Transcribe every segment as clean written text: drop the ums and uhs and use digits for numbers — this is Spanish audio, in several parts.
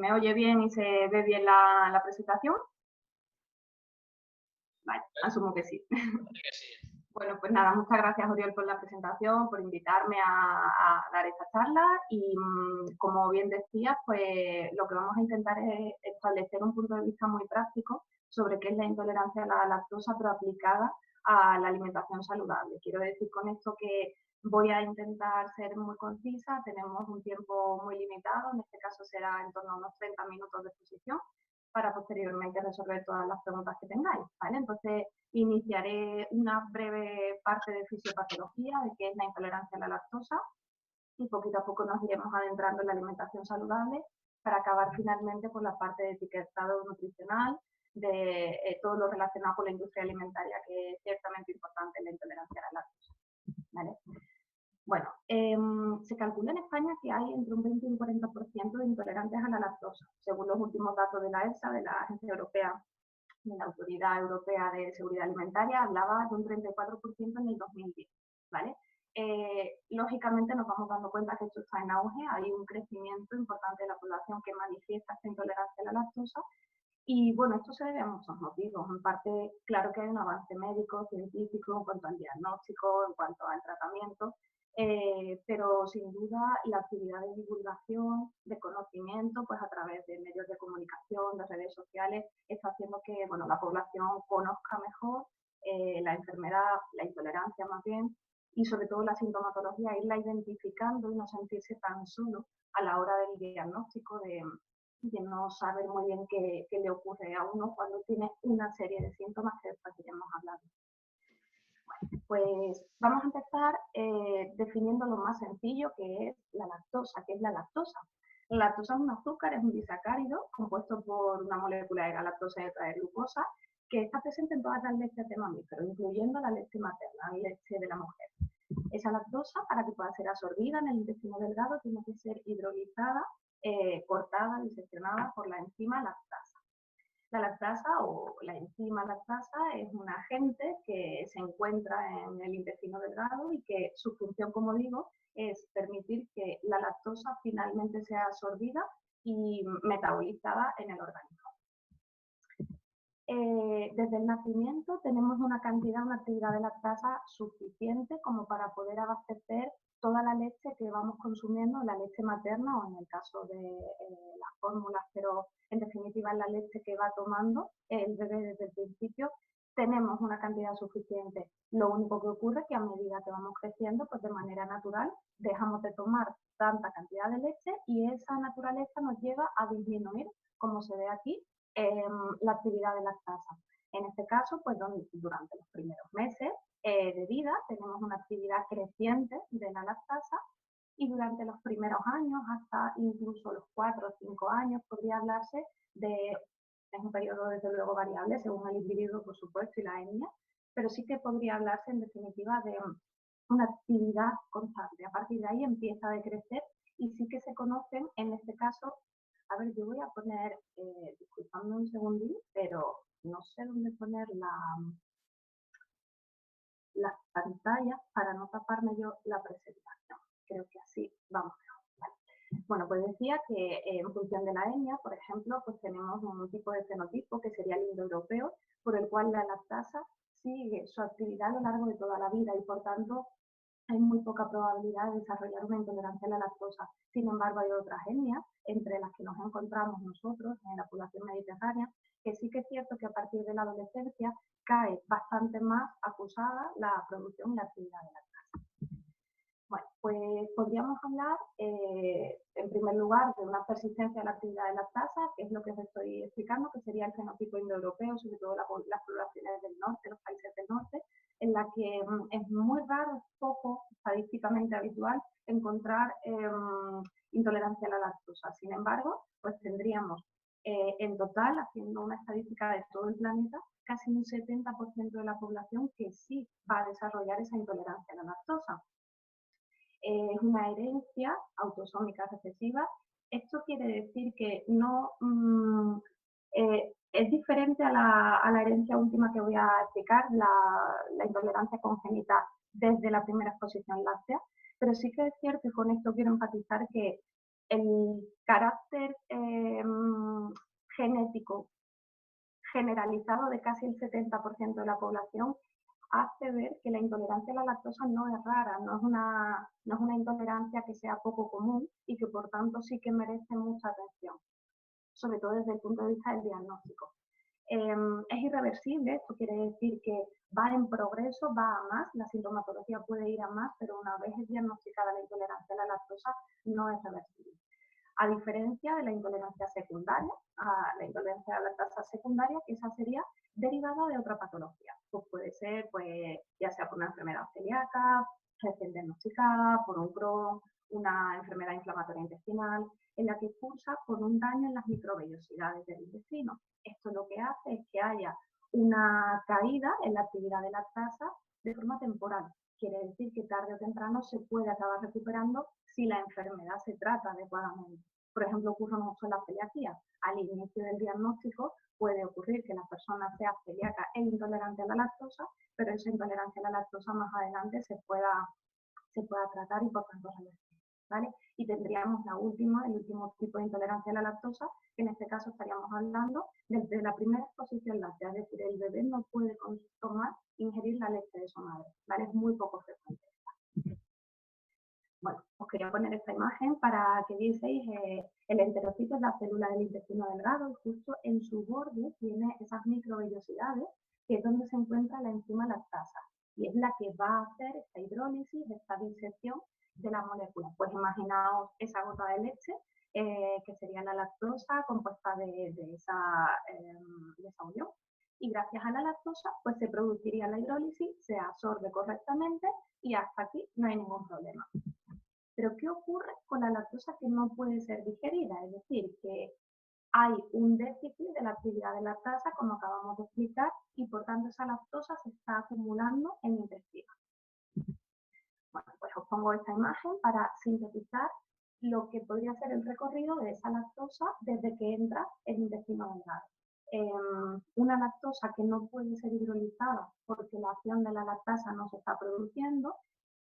me oye bien y se ve bien la presentación? Vale, asumo que sí. Bueno, pues nada, muchas gracias, Oriol, por la presentación, por invitarme a dar esta charla y, como bien decías, pues lo que vamos a intentar es establecer un punto de vista muy práctico sobre qué es la intolerancia a la lactosa, pero aplicada a la alimentación saludable. Quiero decir con esto que voy a intentar ser muy concisa, tenemos un tiempo muy limitado, en este caso será en torno a unos 30 minutos de exposición, para posteriormente resolver todas las preguntas que tengáis, ¿vale? Entonces, iniciaré una breve parte de fisiopatología, de qué es la intolerancia a la lactosa, y poquito a poco nos iremos adentrando en la alimentación saludable para acabar finalmente con la parte de etiquetado nutricional, de todo lo relacionado con la industria alimentaria, que es ciertamente importante en la intolerancia a la lactosa, ¿vale? Bueno, se calcula en España que hay entre un 20 y un 40% de intolerantes a la lactosa, según los últimos datos de la EFSA, de la Agencia Europea, de la Autoridad Europea de Seguridad Alimentaria, hablaba de un 34% en el 2010, ¿vale? Lógicamente nos vamos dando cuenta que esto está en auge, hay un crecimiento importante de la población que manifiesta esta intolerancia a la lactosa, y bueno, esto se debe a muchos motivos. En parte, claro que hay un avance médico, científico, en cuanto al diagnóstico, en cuanto al tratamiento, pero sin duda la actividad de divulgación, de conocimiento, pues a través de medios de comunicación, de redes sociales, está haciendo que, bueno, la población conozca mejor la enfermedad, la intolerancia más bien, y sobre todo la sintomatología, irla identificando y no sentirse tan solo a la hora del diagnóstico, de no saber muy bien qué le ocurre a uno cuando tiene una serie de síntomas que después iremos hablando. Bueno, pues vamos a empezar definiendo lo más sencillo, que es la lactosa. ¿Qué es la lactosa? La lactosa es un azúcar, es un disacárido compuesto por una molécula de galactosa y otra de glucosa, que está presente en todas las leches de mamíferos, incluyendo la leche materna, la leche de la mujer. Esa lactosa, para que pueda ser absorbida en el intestino delgado, tiene que ser hidrolizada, cortada, diseccionada por la enzima lactasa. La lactasa o la enzima lactasa es un agente que se encuentra en el intestino delgado y que su función, como digo, es permitir que la lactosa finalmente sea absorbida y metabolizada en el organismo. Desde el nacimiento tenemos una actividad de lactasa suficiente como para poder abastecer toda la leche que vamos consumiendo, la leche materna o en el caso de las fórmulas, pero en definitiva la leche que va tomando el bebé desde el principio, tenemos una cantidad suficiente. Lo único que ocurre es que a medida que vamos creciendo, pues de manera natural dejamos de tomar tanta cantidad de leche y esa naturaleza nos lleva a disminuir, como se ve aquí, la actividad de lactasa. En este caso, pues durante los primeros meses de vida tenemos una actividad creciente de la lactasa, y durante los primeros años, hasta incluso los 4 o 5 años, podría hablarse de, es un periodo desde luego variable según el individuo, por supuesto, y la etnia, pero sí que podría hablarse en definitiva de una actividad constante. A partir de ahí empieza a decrecer y sí que se conocen, en este caso, a ver, yo voy a poner, disculpadme un segundín, pero no sé dónde poner la pantalla para no taparme yo la presentación. Creo que así vamos mejor. Vale. Bueno, pues decía que en función de la etnia, por ejemplo, pues tenemos un tipo de fenotipo que sería el indoeuropeo, por el cual la lactasa sigue su actividad a lo largo de toda la vida y por tanto hay muy poca probabilidad de desarrollar una intolerancia a la lactosa. Sin embargo, hay otras etnias, entre las que nos encontramos nosotros en la población mediterránea, que sí que es cierto que a partir de la adolescencia cae bastante más acusada la producción y la actividad de lactasa. Bueno, pues podríamos hablar, en primer lugar, de una persistencia de la actividad de lactasa, que es lo que os estoy explicando, que sería el fenotipo indoeuropeo, sobre todo las poblaciones del norte, los países del norte, en la que es muy raro, es poco estadísticamente habitual encontrar intolerancia a la lactosa. Sin embargo, pues tendríamos en total, haciendo una estadística de todo el planeta, casi un 70% de la población que sí va a desarrollar esa intolerancia a la lactosa. Es una herencia autosómica recesiva. Esto quiere decir que no es diferente a la herencia última que voy a explicar, la intolerancia congénita desde la primera exposición láctea, pero sí que es cierto, y con esto quiero enfatizar, que el carácter genético generalizado de casi el 70% de la población hace ver que la intolerancia a la lactosa no es rara, no es una intolerancia que sea poco común y que por tanto sí que merece mucha atención, sobre todo desde el punto de vista del diagnóstico. Es irreversible, esto quiere decir que va en progreso, va a más, la sintomatología puede ir a más, pero una vez es diagnosticada la intolerancia a la lactosa no es reversible. A diferencia de la intolerancia secundaria, la intolerancia a la lactosa secundaria, que esa sería derivada de otra patología. Pues puede ser, pues, ya sea por una enfermedad celíaca, recién diagnosticada, por un Crohn, una enfermedad inflamatoria intestinal, en la que cursa por un daño en las microvellosidades del intestino. Esto lo que hace es que haya una caída en la actividad de lactasa de forma temporal. Quiere decir que tarde o temprano se puede acabar recuperando si la enfermedad se trata adecuadamente. Por ejemplo, ocurre mucho en la celiaquía. Al inicio del diagnóstico puede ocurrir que la persona sea celíaca e intolerante a la lactosa, pero esa intolerancia a la lactosa más adelante se pueda tratar y por tanto revertir, ¿vale? Y tendríamos el último tipo de intolerancia a la lactosa, que en este caso estaríamos hablando desde la primera exposición láctea, es decir, el bebé no puede ingerir la leche de su madre, ¿vale? Es muy poco frecuente. Bueno, os quería poner esta imagen para que vieseis el enterocito, es la célula del intestino delgado, y justo en su borde tiene esas microvellosidades, que es donde se encuentra la enzima lactasa, y es la que va a hacer esta hidrólisis, esta disección de la molécula. Pues imaginaos esa gota de leche, que sería la lactosa compuesta de esa unión, y gracias a la lactosa pues se produciría la hidrólisis, se absorbe correctamente y hasta aquí no hay ningún problema. Pero ¿qué ocurre con la lactosa que no puede ser digerida? Es decir, que hay un déficit de la actividad de lactasa, como acabamos de explicar, y por tanto esa lactosa se está acumulando en el intestino. Bueno, pues os pongo esta imagen para sintetizar lo que podría ser el recorrido de esa lactosa desde que entra en el intestino delgado. Una lactosa que no puede ser hidrolizada porque la acción de la lactasa no se está produciendo,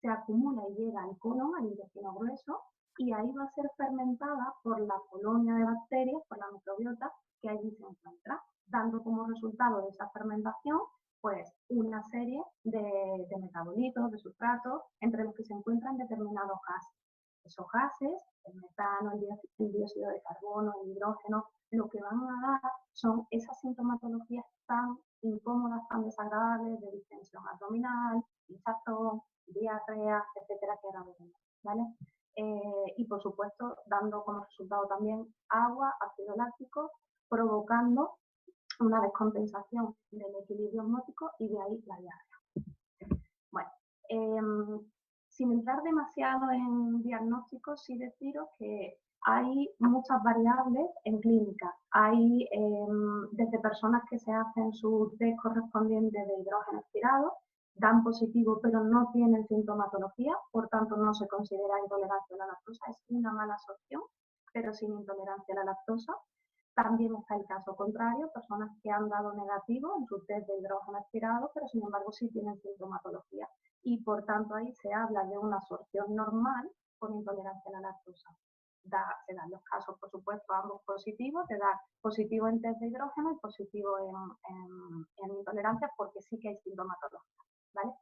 se acumula y llega al colon, al intestino grueso, y ahí va a ser fermentada por la colonia de bacterias, por la microbiota que allí se encuentra, dando como resultado de esa fermentación pues una serie de metabolitos, de sustratos, entre los que se encuentran determinados gases. Esos gases, el metano, el dióxido de carbono, el hidrógeno, lo que van a dar son esas sintomatologías tan incómodas, tan desagradables de distensión abdominal, hinchazón, diarrea, etcétera, que ahora veremos, ¿vale? Y por supuesto dando como resultado también agua, ácido láctico, provocando una descompensación del equilibrio osmótico y de ahí la diarrea. Bueno, sin entrar demasiado en diagnósticos, sí deciros que hay muchas variables en clínica. Hay desde personas que se hacen sus test correspondientes de hidrógeno expirado, dan positivo pero no tienen sintomatología, por tanto no se considera intolerancia a la lactosa, es una mala absorción, pero sin intolerancia a la lactosa. También está el caso contrario, personas que han dado negativo en su test de hidrógeno expirado, pero sin embargo sí tienen sintomatología. Y por tanto ahí se habla de una absorción normal con intolerancia a la lactosa. Se dan los casos, por supuesto, ambos positivos, te da positivo en test de hidrógeno y positivo en intolerancia porque sí que hay sintomatología, ¿vale?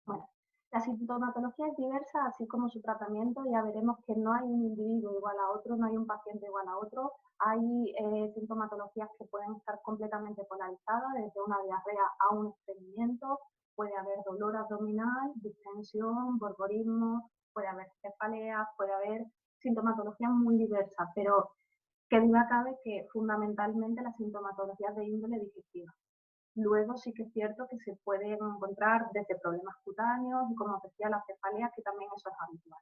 Bueno, la sintomatología es diversa, así como su tratamiento. Ya veremos que no hay un individuo igual a otro, no hay un paciente igual a otro. Hay sintomatologías que pueden estar completamente polarizadas, desde una diarrea a un estreñimiento, puede haber dolor abdominal, distensión, borborismo, puede haber cefaleas, puede haber sintomatologías muy diversas, pero que duda cabe que fundamentalmente la sintomatología es de índole digestiva. Luego sí que es cierto que se pueden encontrar desde problemas cutáneos y, como os decía, las cefaleas, que también eso es habitual.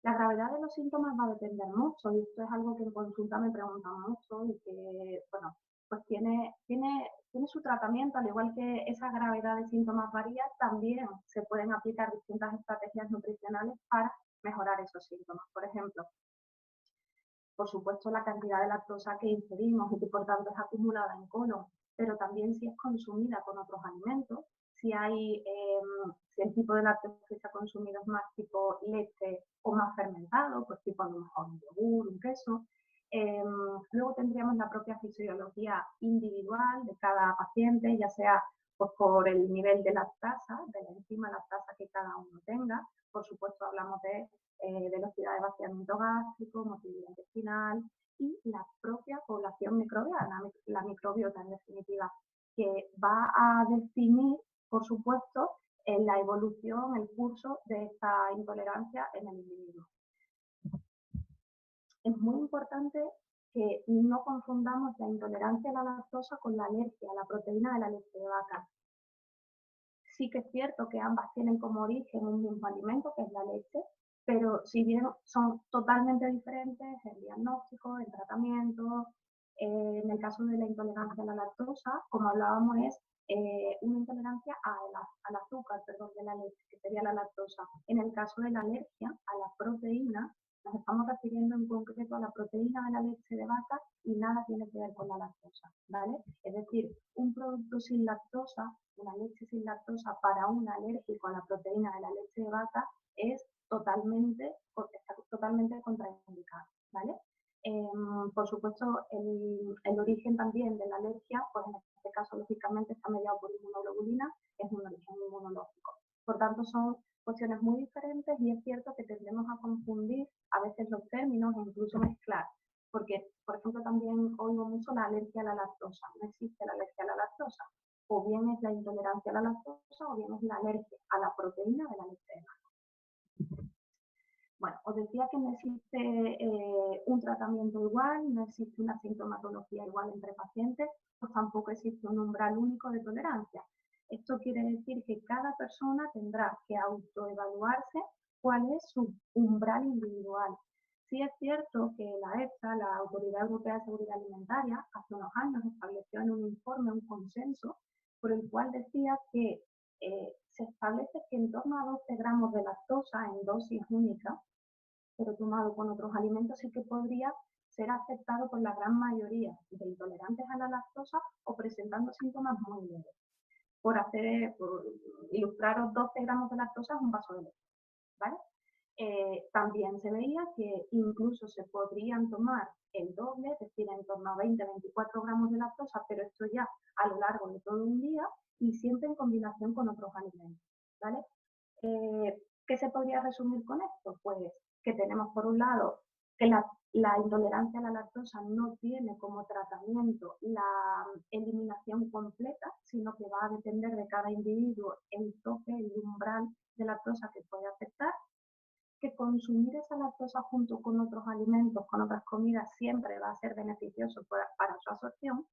La gravedad de los síntomas va a depender mucho, y esto es algo que en consulta me preguntan mucho y que, bueno, pues tiene su tratamiento, al igual que esa gravedad de síntomas varía, también se pueden aplicar distintas estrategias nutricionales para mejorar esos síntomas. Por ejemplo, por supuesto, la cantidad de lactosa que ingerimos y que por tanto es acumulada en colon, pero también si es consumida con otros alimentos, si el tipo de lácteos que se ha consumido es más tipo leche o más fermentado, pues tipo a lo mejor un yogur, un queso. Luego tendríamos la propia fisiología individual de cada paciente, ya sea pues, por el nivel de lactasa, de la enzima lactasa que cada uno tenga. Por supuesto hablamos de velocidad de vaciamiento gástrico, motilidad intestinal y la propia población microbiana, la microbiota en definitiva, que va a definir, por supuesto, la evolución, el curso de esta intolerancia en el individuo. Es muy importante que no confundamos la intolerancia a la lactosa con la alergia a la proteína de la leche de vaca. Sí que es cierto que ambas tienen como origen un mismo alimento, que es la leche, pero si bien son totalmente diferentes en diagnóstico, en tratamiento, en el caso de la intolerancia a la lactosa, como hablábamos, es una intolerancia al azúcar, perdón, de la leche, que sería la lactosa. En el caso de la alergia a la proteína, nos estamos refiriendo en concreto a la proteína de la leche de vaca y nada tiene que ver con la lactosa, ¿vale? Es decir, un producto sin lactosa, una leche sin lactosa para un alérgico a la proteína de la leche de vaca es está totalmente contraindicado, ¿vale? Por supuesto, el origen también de la alergia, pues en este caso, lógicamente, está mediado por inmunoglobulina, es un origen inmunológico. Por tanto, son cuestiones muy diferentes y es cierto que tendemos a confundir a veces los términos e incluso mezclar. Porque, por ejemplo, también oigo mucho la alergia a la lactosa. No existe la alergia a la lactosa. O bien es la intolerancia a la lactosa o bien es la alergia a la proteína de la leche de vaca. Bueno, os decía que no existe un tratamiento igual, no existe una sintomatología igual entre pacientes, pues tampoco existe un umbral único de tolerancia. Esto quiere decir que cada persona tendrá que autoevaluarse cuál es su umbral individual. Sí es cierto que la EFSA, la Autoridad Europea de Seguridad Alimentaria, hace unos años estableció en un informe un consenso por el cual decía que se establece que en torno a 12 gramos de lactosa en dosis única, pero tomado con otros alimentos, sí que podría ser aceptado por la gran mayoría de intolerantes a la lactosa o presentando síntomas muy leves. Por ilustraros, 12 gramos de lactosa es un vaso de leche, ¿vale? También se veía que incluso se podrían tomar el doble, es decir, en torno a 20-24 gramos de lactosa, pero esto ya a lo largo de todo un día y siempre en combinación con otros alimentos, ¿vale? ¿Qué se podría resumir con esto? Pues que tenemos por un lado que la intolerancia a la lactosa no tiene como tratamiento la eliminación completa, sino que va a depender de cada individuo el tope, el umbral de lactosa que puede aceptar, que consumir esa lactosa junto con otros alimentos, con otras comidas, siempre va a ser beneficioso para su absorción,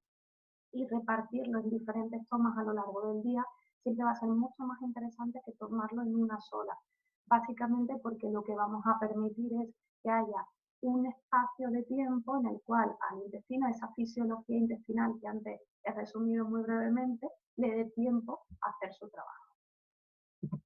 y repartirlo en diferentes tomas a lo largo del día siempre va a ser mucho más interesante que tomarlo en una sola. Básicamente porque lo que vamos a permitir es que haya un espacio de tiempo en el cual al intestino, esa fisiología intestinal que antes he resumido muy brevemente, le dé tiempo a hacer su trabajo.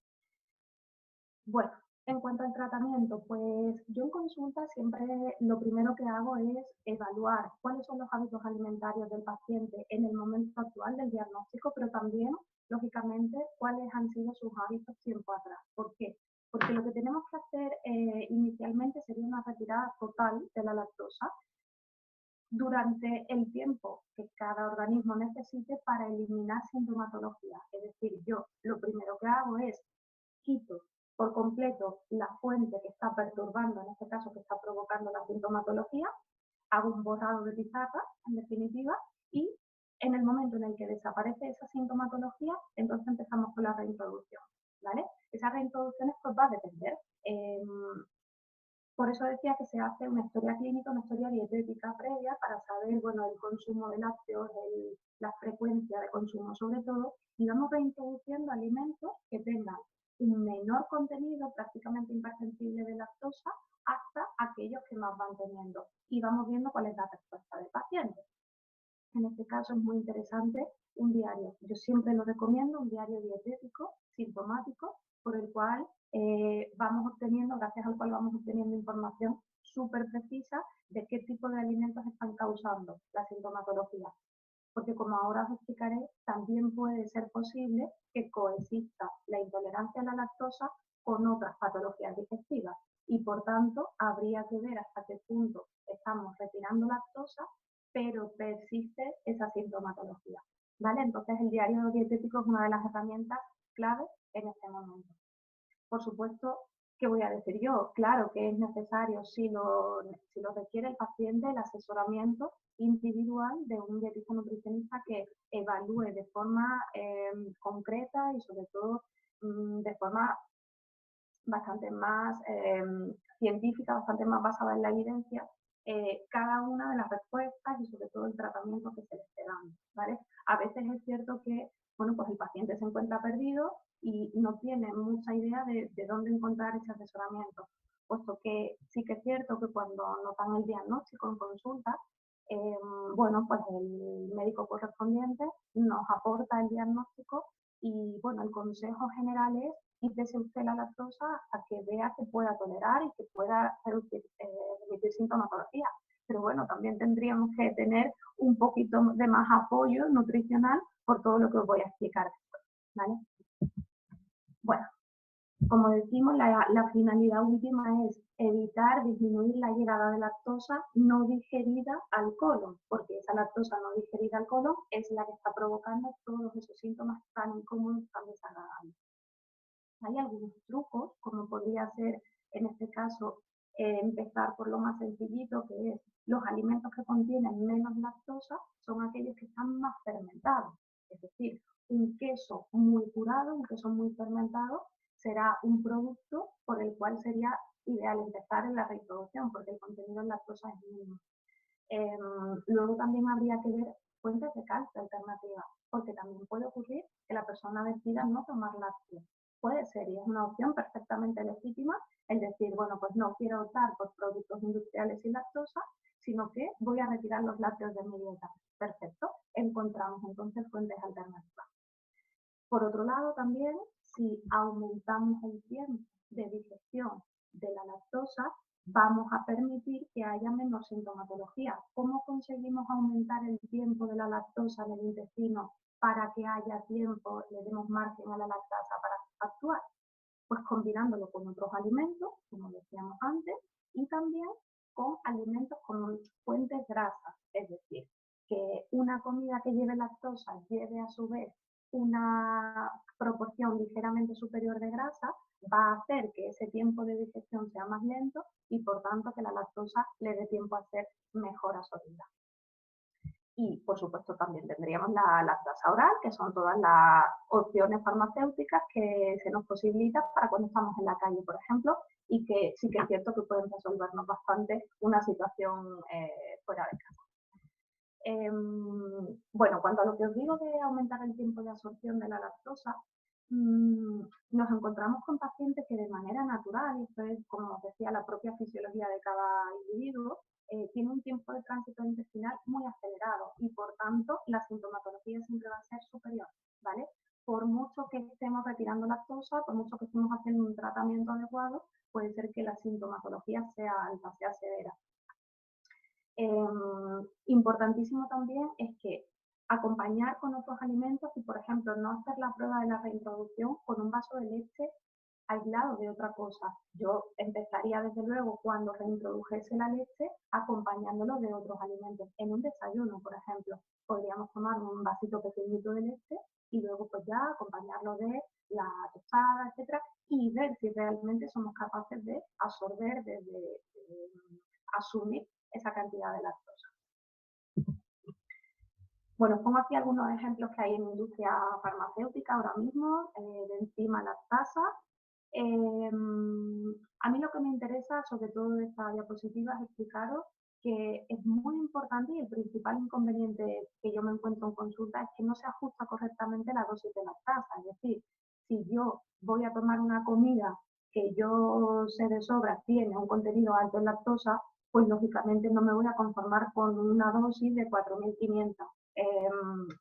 Bueno, en cuanto al tratamiento, pues yo en consulta siempre lo primero que hago es evaluar cuáles son los hábitos alimentarios del paciente en el momento actual del diagnóstico, pero también, lógicamente, cuáles han sido sus hábitos tiempo atrás. ¿Por qué? Porque lo que tenemos que hacer inicialmente sería una retirada total de la lactosa durante el tiempo que cada organismo necesite para eliminar sintomatología. Es decir, yo lo primero que hago es quito por completo la fuente que está perturbando, en este caso que está provocando la sintomatología, hago un borrado de pizarra, en definitiva, y en el momento en el que desaparece esa sintomatología, entonces empezamos con la reintroducción, ¿vale? Esa reintroducción pues va a depender. Por eso decía que se hace una historia clínica, una historia dietética previa para saber, bueno, el consumo de lácteos, la frecuencia de consumo sobre todo, y vamos reintroduciendo alimentos que tengan un menor contenido prácticamente imperceptible de lactosa hasta aquellos que más van teniendo. Y vamos viendo cuál es la respuesta del paciente. En este caso es muy interesante un diario. Yo siempre lo recomiendo, un diario dietético, sintomático, por el cual vamos obteniendo, gracias al cual vamos obteniendo información súper precisa de qué tipo de alimentos están causando la sintomatología. Porque como ahora os explicaré, también puede ser posible que coexista la intolerancia a la lactosa con otras patologías digestivas. y por tanto habría que ver hasta qué punto estamos retirando lactosa, pero persiste esa sintomatología, ¿vale? Entonces el diario dietético es una de las herramientas clave en este momento. Por supuesto, ¿qué voy a decir yo? Claro que es necesario, si lo requiere el paciente, el asesoramiento individual de un dietista nutricionista que evalúe de forma concreta y sobre todo de forma bastante más científica, bastante más basada en la evidencia, cada una de las respuestas y sobre todo el tratamiento que se le esté dando, ¿vale? A veces es cierto que, bueno, pues el paciente se encuentra perdido y no tiene mucha idea de dónde encontrar ese asesoramiento, puesto que sí que es cierto que cuando notan el diagnóstico en consulta, bueno, pues el médico correspondiente nos aporta el diagnóstico y, bueno, el consejo general es quítese usted la lactosa hasta que vea que pueda tolerar y que pueda remitir sintomatología. Pero bueno, también tendríamos que tener un poquito de más apoyo nutricional por todo lo que os voy a explicar después, ¿vale? Bueno, como decimos, la finalidad última es evitar disminuir la llegada de lactosa no digerida al colon, porque esa lactosa no digerida al colon es la que está provocando todos esos síntomas tan incómodos, tan desagradables. Hay algunos trucos, como podría ser en este caso empezar por lo más sencillito, que es los alimentos que contienen menos lactosa son aquellos que están más fermentados. Es decir, un queso muy curado, un queso muy fermentado, será un producto por el cual sería ideal empezar en la reintroducción, porque el contenido en lactosa es mínimo. Luego también habría que ver fuentes de calcio alternativas, porque también puede ocurrir que la persona decida no tomar lácteos. Puede ser, y es una opción perfectamente legítima, el decir, bueno, pues no quiero optar por productos industriales sin lactosa, sino que voy a retirar los lácteos de mi dieta. Perfecto, encontramos entonces fuentes alternativas. Por otro lado, también, si aumentamos el tiempo de digestión de la lactosa, vamos a permitir que haya menos sintomatología. ¿Cómo conseguimos aumentar el tiempo de la lactosa en el intestino para que haya tiempo, le demos margen a la lactasa para actuar? Pues combinándolo con otros alimentos, como decíamos antes, y también con alimentos con fuentes grasas, es decir, que una comida que lleve lactosa lleve a su vez una proporción ligeramente superior de grasa, va a hacer que ese tiempo de digestión sea más lento y por tanto que la lactosa le dé tiempo a ser mejor absorbida. Y por supuesto también tendríamos la lactasa oral, que son todas las opciones farmacéuticas que se nos posibilitan para cuando estamos en la calle, por ejemplo, y que sí que es cierto que pueden resolvernos bastante una situación fuera de casa. Bueno, cuanto a lo que os digo de aumentar el tiempo de absorción de la lactosa, nos encontramos con pacientes que de manera natural, y esto es, como os decía, la propia fisiología de cada individuo, tiene un tiempo de tránsito intestinal muy acelerado y por tanto la sintomatología siempre va a ser superior, ¿vale? Por mucho que estemos retirando lactosa, por mucho que estemos haciendo un tratamiento adecuado, puede ser que la sintomatología sea alta, sea severa. Importantísimo también es que acompañar con otros alimentos y, por ejemplo, no hacer la prueba de la reintroducción con un vaso de leche aislado de otra cosa. Yo empezaría desde luego cuando reintrodujese la leche acompañándolo de otros alimentos. En un desayuno, por ejemplo, podríamos tomar un vasito pequeñito de leche y luego pues ya acompañarlo de la tostada, etcétera, y ver si realmente somos capaces de absorber, de asumir esa cantidad de lactosa. Bueno, os pongo aquí algunos ejemplos que hay en la industria farmacéutica ahora mismo, de enzima lactasa. A mí lo que me interesa, sobre todo de esta diapositiva, es explicaros que es muy importante y el principal inconveniente que yo me encuentro en consulta es que no se ajusta correctamente la dosis de lactasa. Es decir, si yo voy a tomar una comida que yo sé de sobra tiene un contenido alto en lactosa, pues lógicamente no me voy a conformar con una dosis de 4.500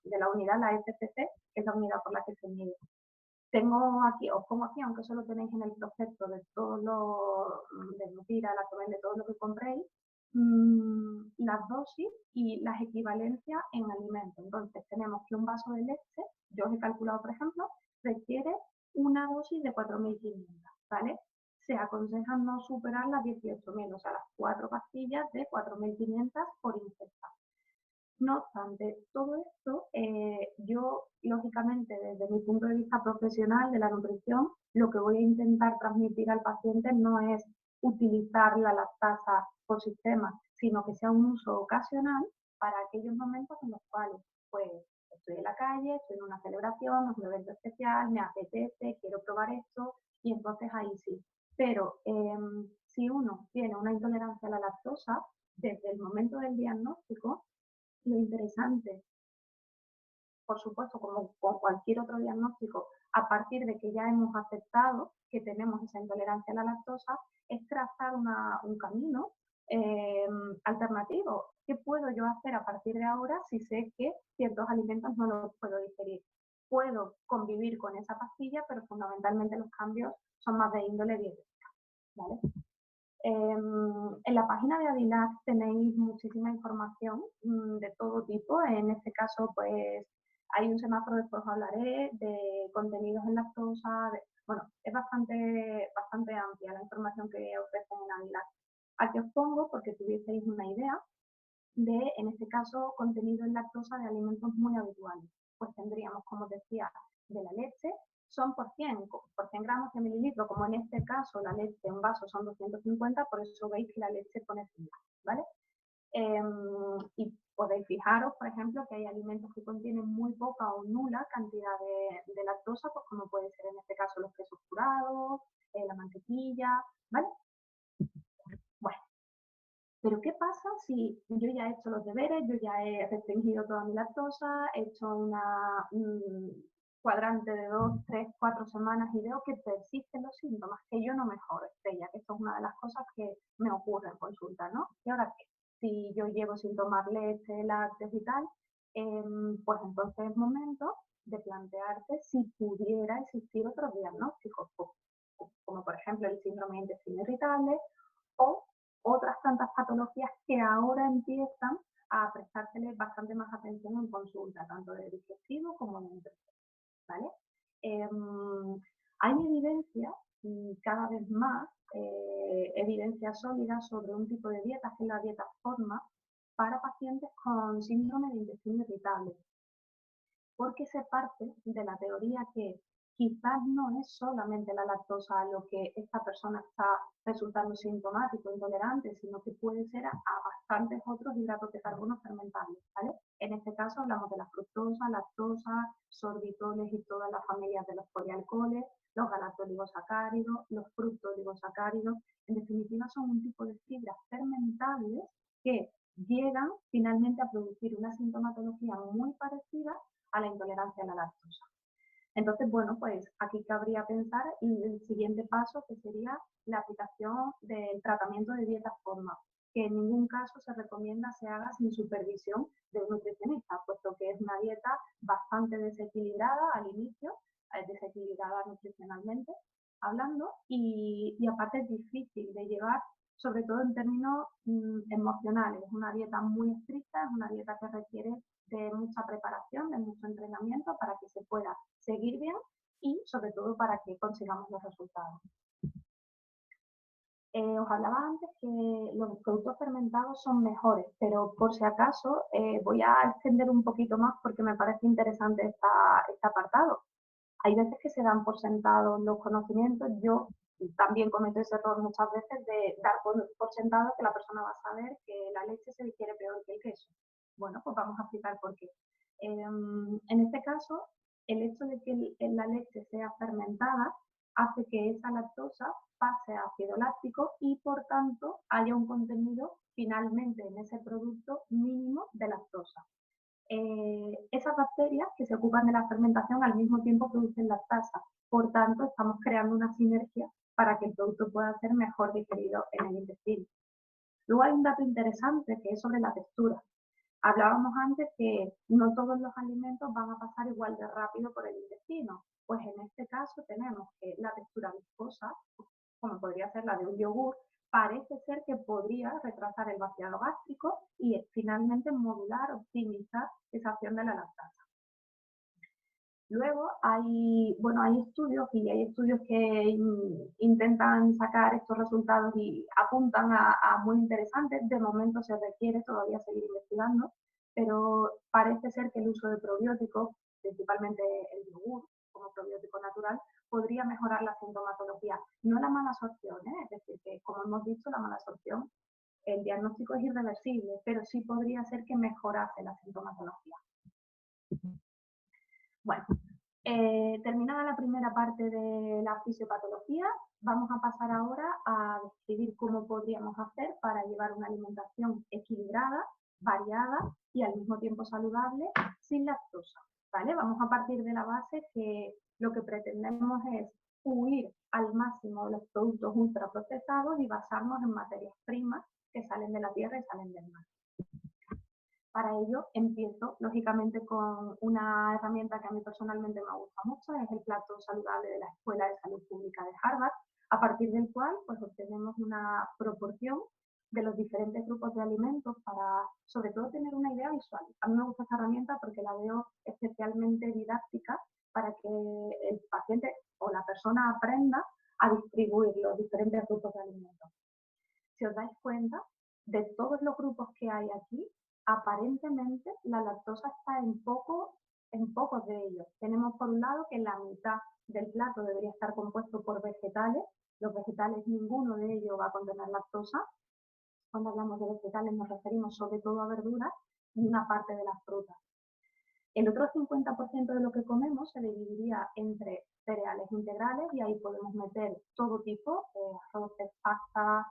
de la unidad, la FCC, que es la unidad por la que se mide. Tengo aquí, os pongo aquí, aunque solo tenéis en el prospecto de todo lo de Nutira, la de todo lo que compréis, las dosis y las equivalencias en alimentos. Entonces tenemos que un vaso de leche, yo os he calculado por ejemplo, requiere una dosis de 4.500, ¿vale? Se aconsejan no superar las 18.000, o sea, las 4 pastillas de 4.500 por ingesta. No obstante, todo esto, yo, lógicamente, desde mi punto de vista profesional de la nutrición, lo que voy a intentar transmitir al paciente no es utilizar la lactasa por sistema, sino que sea un uso ocasional para aquellos momentos en los cuales, pues, estoy en la calle, estoy en una celebración, es un evento especial, me apetece, quiero probar esto, y entonces ahí sí. Pero si uno tiene una intolerancia a la lactosa, desde el momento del diagnóstico, lo interesante, por supuesto, como con cualquier otro diagnóstico, a partir de que ya hemos aceptado que tenemos esa intolerancia a la lactosa, es trazar un camino alternativo. ¿Qué puedo yo hacer a partir de ahora si sé que ciertos alimentos no los puedo digerir? Puedo convivir con esa pastilla, pero fundamentalmente los cambios son más de índole dietética, ¿vale? En la página de Adilac tenéis muchísima información de todo tipo. En este caso, pues hay un semáforo, después os hablaré, de contenidos en lactosa. Bueno, es bastante amplia la información que ofrecen en Adilac. Aquí os pongo porque tuvieseis una idea de, en este caso, contenido en lactosa de alimentos muy habituales. Pues tendríamos, como os decía, de la leche, son por 100 gramos de mililitro, como en este caso la leche en vaso son 250, por eso veis que la leche pone 100, ¿vale? Y podéis fijaros, por ejemplo, que hay alimentos que contienen muy poca o nula cantidad de lactosa, pues como puede ser en este caso los quesos curados, la mantequilla, ¿vale? Bueno, pero ¿qué pasa si yo ya he hecho los deberes, yo ya he restringido toda mi lactosa, he hecho un cuadrante de 2, 3, 4 semanas y veo que persisten los síntomas, que yo no mejoro, Estrella, que esto es una de las cosas que me ocurre en consulta, ¿no? ¿Y ahora qué? Si yo llevo sin tomar leche, lácteos y tal, pues entonces es momento de plantearte si pudiera existir otros diagnósticos, como por ejemplo el síndrome de intestino irritable o otras tantas patologías que ahora empiezan a prestársele bastante más atención en consulta, tanto de digestivo como de nutrición, ¿vale? Hay evidencia, cada vez más, evidencia sólida sobre un tipo de dieta, que es la dieta FODMAP, para pacientes con síndrome de intestino irritable, porque se parte de la teoría que quizás no es solamente la lactosa lo que esta persona está resultando sintomático, intolerante, sino que puede ser a bastantes otros hidratos de carbono fermentables, ¿vale? En este caso hablamos de la fructosa, lactosa, sorbitoles y todas las familias de los polialcoholes, los galactoligosacáridos, los fructoligosacáridos. En definitiva, son un tipo de fibras fermentables que llegan finalmente a producir una sintomatología muy parecida a la intolerancia a la lactosa. Entonces, bueno, pues aquí cabría pensar en el siguiente paso, que sería la aplicación del tratamiento de dieta FODMAP, que en ningún caso se recomienda se haga sin supervisión de un nutricionista, puesto que es una dieta bastante desequilibrada al inicio, desequilibrada nutricionalmente hablando, y aparte es difícil de llevar, sobre todo en términos emocionales. Es una dieta muy estricta, es una dieta que requiere de mucha preparación, de mucho entrenamiento para que se pueda seguir bien y sobre todo para que consigamos los resultados. Os hablaba antes que los productos fermentados son mejores, pero por si acaso voy a extender un poquito más porque me parece interesante este apartado. Hay veces que se dan por sentados los conocimientos. Yo también cometo ese error muchas veces de dar por sentado que la persona va a saber que la leche se digiere peor que el queso. Bueno, pues vamos a explicar por qué. En este caso, el hecho de que la leche sea fermentada hace que esa lactosa pase a ácido láctico y por tanto haya un contenido finalmente en ese producto mínimo de lactosa. Esas bacterias que se ocupan de la fermentación al mismo tiempo producen lactasa. Por tanto, estamos creando una sinergia para que el producto pueda ser mejor digerido en el intestino. Luego hay un dato interesante que es sobre la textura. Hablábamos antes que no todos los alimentos van a pasar igual de rápido por el intestino. Pues en este caso tenemos que la textura viscosa, como podría ser la de un yogur, parece ser que podría retrasar el vaciado gástrico y finalmente modular, optimizar esa acción de la lactasa. Luego hay estudios y hay estudios que intentan sacar estos resultados y apuntan a muy interesantes. De momento se requiere todavía seguir investigando, pero parece ser que el uso de probióticos, principalmente el yogur como probiótico natural, podría mejorar la sintomatología. No la mala absorción, es decir, que como hemos dicho, la mala absorción, el diagnóstico es irreversible, pero sí podría ser que mejorase la sintomatología. Bueno, terminada la primera parte de la fisiopatología, vamos a pasar ahora a describir cómo podríamos hacer para llevar una alimentación equilibrada, variada y al mismo tiempo saludable sin lactosa. ¿Vale? Vamos a partir de la base que lo que pretendemos es huir al máximo de los productos ultraprocesados y basarnos en materias primas que salen de la tierra y salen del mar. Para ello empiezo, lógicamente, con una herramienta que a mí personalmente me gusta mucho, es el plato saludable de la Escuela de Salud Pública de Harvard, a partir del cual pues, obtenemos una proporción de los diferentes grupos de alimentos para, sobre todo, tener una idea visual. A mí me gusta esta herramienta porque la veo especialmente didáctica para que el paciente o la persona aprenda a distribuir los diferentes grupos de alimentos. Si os dais cuenta, de todos los grupos que hay aquí, aparentemente la lactosa está en pocos de ellos. Tenemos por un lado que la mitad del plato debería estar compuesto por vegetales. Los vegetales, ninguno de ellos va a contener lactosa. Cuando hablamos de vegetales nos referimos sobre todo a verduras y una parte de las frutas. El otro 50% de lo que comemos se dividiría entre cereales integrales y ahí podemos meter todo tipo, arroces, pasta,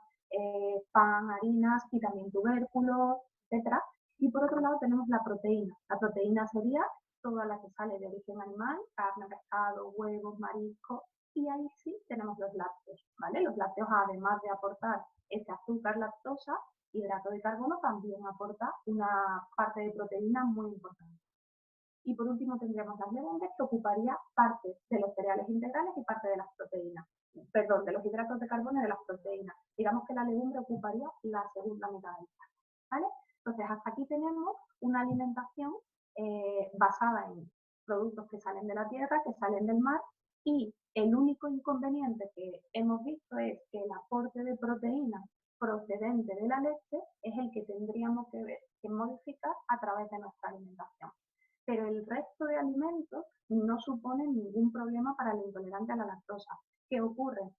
pan, harinas y también tubérculos, etc. Y por otro lado tenemos la proteína. La proteína sería toda la que sale de origen animal, carne, pescado, huevos, marisco, y ahí sí tenemos los lácteos, ¿vale? Los lácteos, además de aportar ese azúcar lactosa, hidrato de carbono, también aporta una parte de proteína muy importante. Y por último tendríamos las legumbres, que ocuparía parte de los cereales integrales y parte de las proteínas. Perdón, de los hidratos de carbono y de las proteínas. Digamos que la legumbre ocuparía la segunda mitad del plato, ¿vale? Entonces, hasta aquí tenemos una alimentación basada en productos que salen de la tierra, que salen del mar, y el único inconveniente que hemos visto es que el aporte de proteínas procedente de la leche es el que tendríamos que modificar a través de nuestra alimentación. Pero el resto de alimentos no suponen ningún problema para el intolerante a la lactosa. ¿Qué ocurre?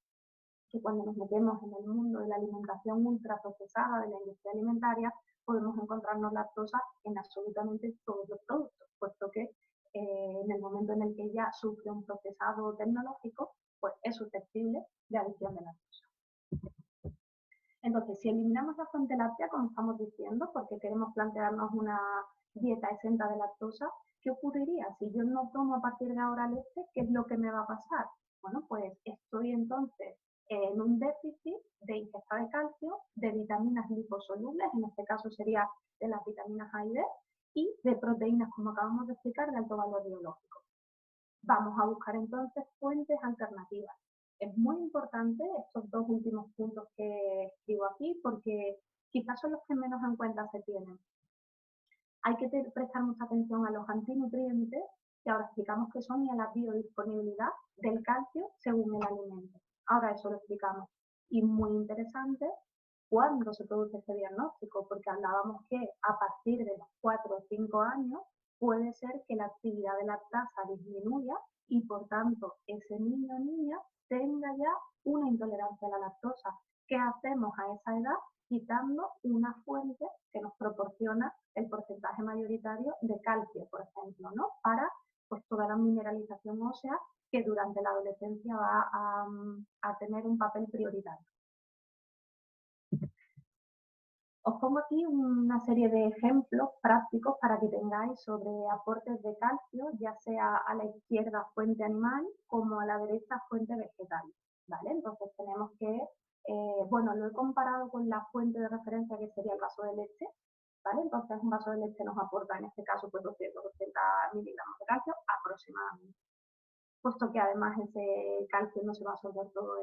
Que cuando nos metemos en el mundo de la alimentación ultraprocesada, de la industria alimentaria, podemos encontrarnos lactosa en absolutamente todos los productos, puesto que en el momento en el que ya sufre un procesado tecnológico, pues es susceptible de adición de lactosa. Entonces, si eliminamos la fuente láctea, como estamos diciendo, porque queremos plantearnos una dieta exenta de lactosa, ¿qué ocurriría? Si yo no tomo a partir de ahora leche, ¿qué es lo que me va a pasar? Bueno, pues estoy entonces en un déficit de ingesta de calcio, de vitaminas liposolubles, en este caso sería de las vitaminas A y D, y de proteínas, como acabamos de explicar, de alto valor biológico. Vamos a buscar entonces fuentes alternativas. Es muy importante estos dos últimos puntos que escribo aquí porque quizás son los que menos en cuenta se tienen. Hay que prestar mucha atención a los antinutrientes, que ahora explicamos qué son, y a la biodisponibilidad del calcio según el alimento. Ahora eso lo explicamos. Y muy interesante cuándo se produce este diagnóstico, porque hablábamos que a partir de los 4 o 5 años puede ser que la actividad de lactasa disminuya y por tanto ese niño o niña tenga ya una intolerancia a la lactosa. ¿Qué hacemos a esa edad? Quitando una fuente que nos proporciona el porcentaje mayoritario de calcio, por ejemplo, ¿no? Para pues, toda la mineralización ósea que durante la adolescencia va a tener un papel prioritario. Os pongo aquí una serie de ejemplos prácticos para que tengáis sobre aportes de calcio, ya sea a la izquierda fuente animal como a la derecha fuente vegetal, ¿vale? Entonces tenemos que, bueno, lo he comparado con la fuente de referencia que sería el vaso de leche, ¿vale? Entonces un vaso de leche nos aporta en este caso pues 280 miligramos de calcio aproximadamente, puesto que además ese calcio no se va a absorber todo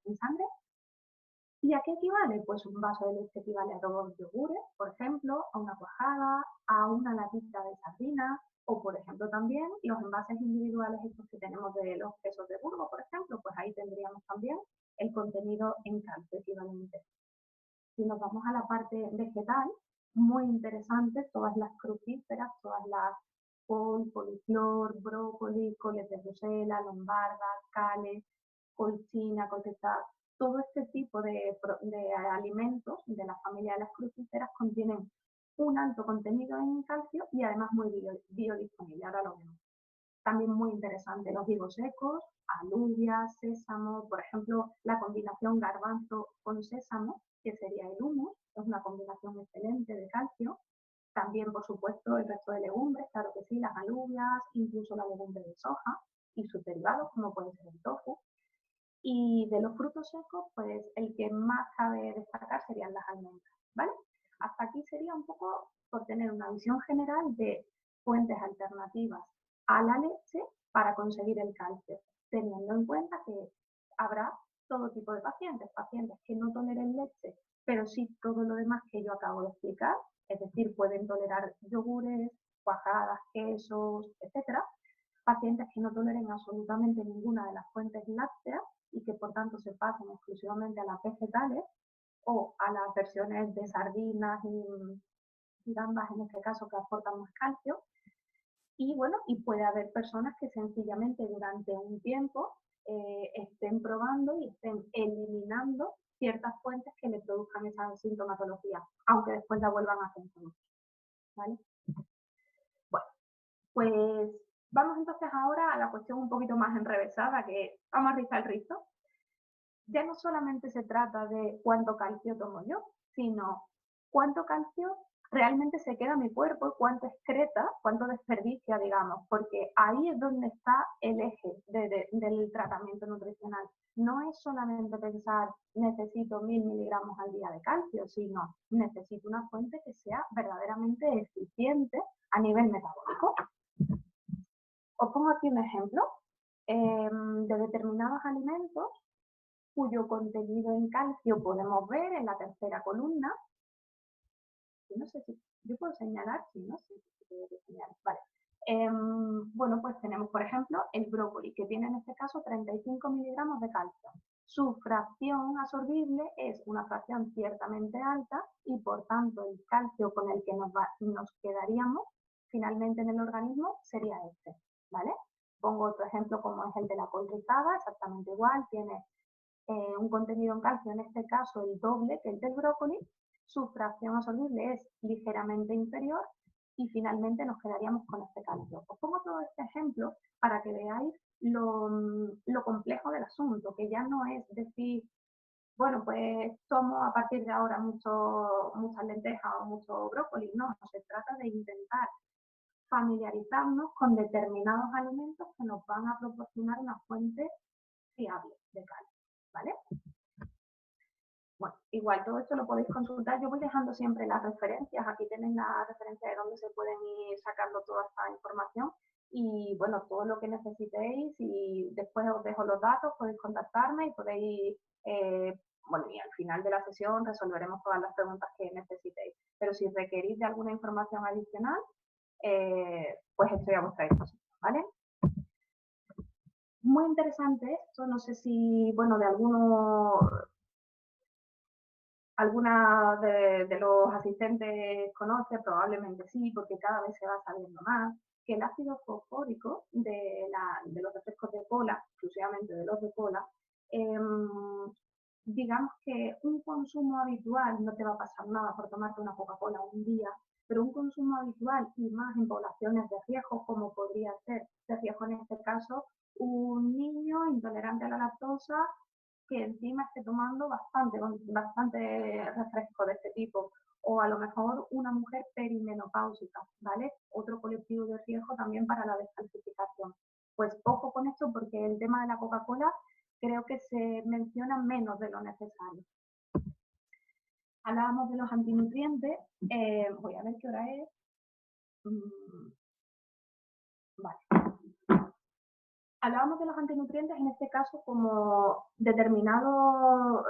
en sangre. ¿Y a qué equivale? Pues un vaso de leche equivale a 2 yogures, por ejemplo, a una cuajada, a una latita de sardinas, O, por ejemplo, también los envases individuales estos que tenemos de los quesos de Burgos, por ejemplo, pues ahí tendríamos también el contenido en calcio equivalente. Si nos vamos a la parte vegetal, muy interesante, todas las crucíferas, todas las col, coliflor, brócoli, coles de Bruselas, lombardas, cales, colchina, colcheta, todo este tipo de alimentos de la familia de las crucíferas contienen un alto contenido en calcio y además muy biodisponible, ahora lo vemos. También muy interesante los higos secos, alubias, sésamo, por ejemplo, la combinación garbanzo con sésamo, que sería el humus, es una combinación excelente de calcio. También, por supuesto, el resto de legumbres, claro que sí, las alubias, incluso la legumbre de soja y sus derivados, como puede ser el tofu. Y de los frutos secos, pues el que más cabe destacar serían las almendras, ¿vale? Hasta aquí sería un poco por tener una visión general de fuentes alternativas a la leche para conseguir el calcio, teniendo en cuenta que habrá todo tipo de pacientes, pacientes que no toleren leche, pero sí todo lo demás que yo acabo de explicar, es decir, pueden tolerar yogures, cuajadas, quesos, etcétera, pacientes que no toleren absolutamente ninguna de las fuentes lácteas y que por tanto se pasen exclusivamente a las vegetales o a las versiones de sardinas y gambas, en este caso, que aportan más calcio. Y bueno, y puede haber personas que sencillamente durante un tiempo estén probando y estén eliminando ciertas fuentes que le produzcan esa sintomatología, aunque después la vuelvan a sentir. ¿Vale? Bueno, pues vamos entonces ahora a la cuestión un poquito más enrevesada, que vamos a rizar el rizo. Ya no solamente se trata de cuánto calcio tomo yo, sino cuánto calcio realmente se queda en mi cuerpo y cuánto excreta, cuánto desperdicia, digamos, porque ahí es donde está el eje del tratamiento nutricional. No es solamente pensar necesito 1000 miligramos al día de calcio, sino necesito una fuente que sea verdaderamente eficiente a nivel metabólico. Os pongo aquí un ejemplo de determinados alimentos cuyo contenido en calcio podemos ver en la tercera columna. No sé si yo puedo señalar, si no sé si puedo señalar. Vale. Bueno, pues tenemos, por ejemplo, el brócoli, que tiene en este caso 35 miligramos de calcio. Su fracción absorbible es una fracción ciertamente alta y, por tanto, el calcio con el que nos quedaríamos finalmente en el organismo sería este, ¿vale? Pongo otro ejemplo como es el de la col rizada, exactamente igual, tiene un contenido en calcio, en este caso el doble que el del brócoli, su fracción absorbible es ligeramente inferior y finalmente nos quedaríamos con este calcio. Os pongo todo este ejemplo para que veáis lo complejo del asunto, que ya no es decir, bueno, pues tomo a partir de ahora muchas lentejas o mucho brócoli, no, se trata de intentar familiarizarnos con determinados alimentos que nos van a proporcionar una fuente fiable de calcio, ¿vale? Bueno, igual todo esto lo podéis consultar. Yo voy dejando siempre las referencias. Aquí tenéis la referencia de dónde se pueden ir sacando toda esta información. Y bueno, todo lo que necesitéis y después os dejo los datos, podéis contactarme y podéis, bueno, y al final de la sesión resolveremos todas las preguntas que necesitéis. Pero si requerís de alguna información adicional, pues estoy a vuestra disposición, ¿vale? Muy interesante esto, no sé si, bueno, de alguna de los asistentes conoce, probablemente sí, porque cada vez se va sabiendo más, que el ácido fosfórico de los refrescos de cola, exclusivamente de los de cola, digamos que un consumo habitual, no te va a pasar nada por tomarte una Coca-Cola un día, pero un consumo habitual y más en poblaciones de riesgo, como podría ser de riesgo en este caso, un niño intolerante a la lactosa que encima esté tomando bastante refresco de este tipo, o a lo mejor una mujer perimenopáusica, ¿vale? Otro colectivo de riesgo también para la descalcificación. Pues ojo con esto porque el tema de la Coca-Cola creo que se menciona menos de lo necesario. Hablábamos de los antinutrientes, voy a ver qué hora es. Vale. Hablábamos de los antinutrientes en este caso como determinados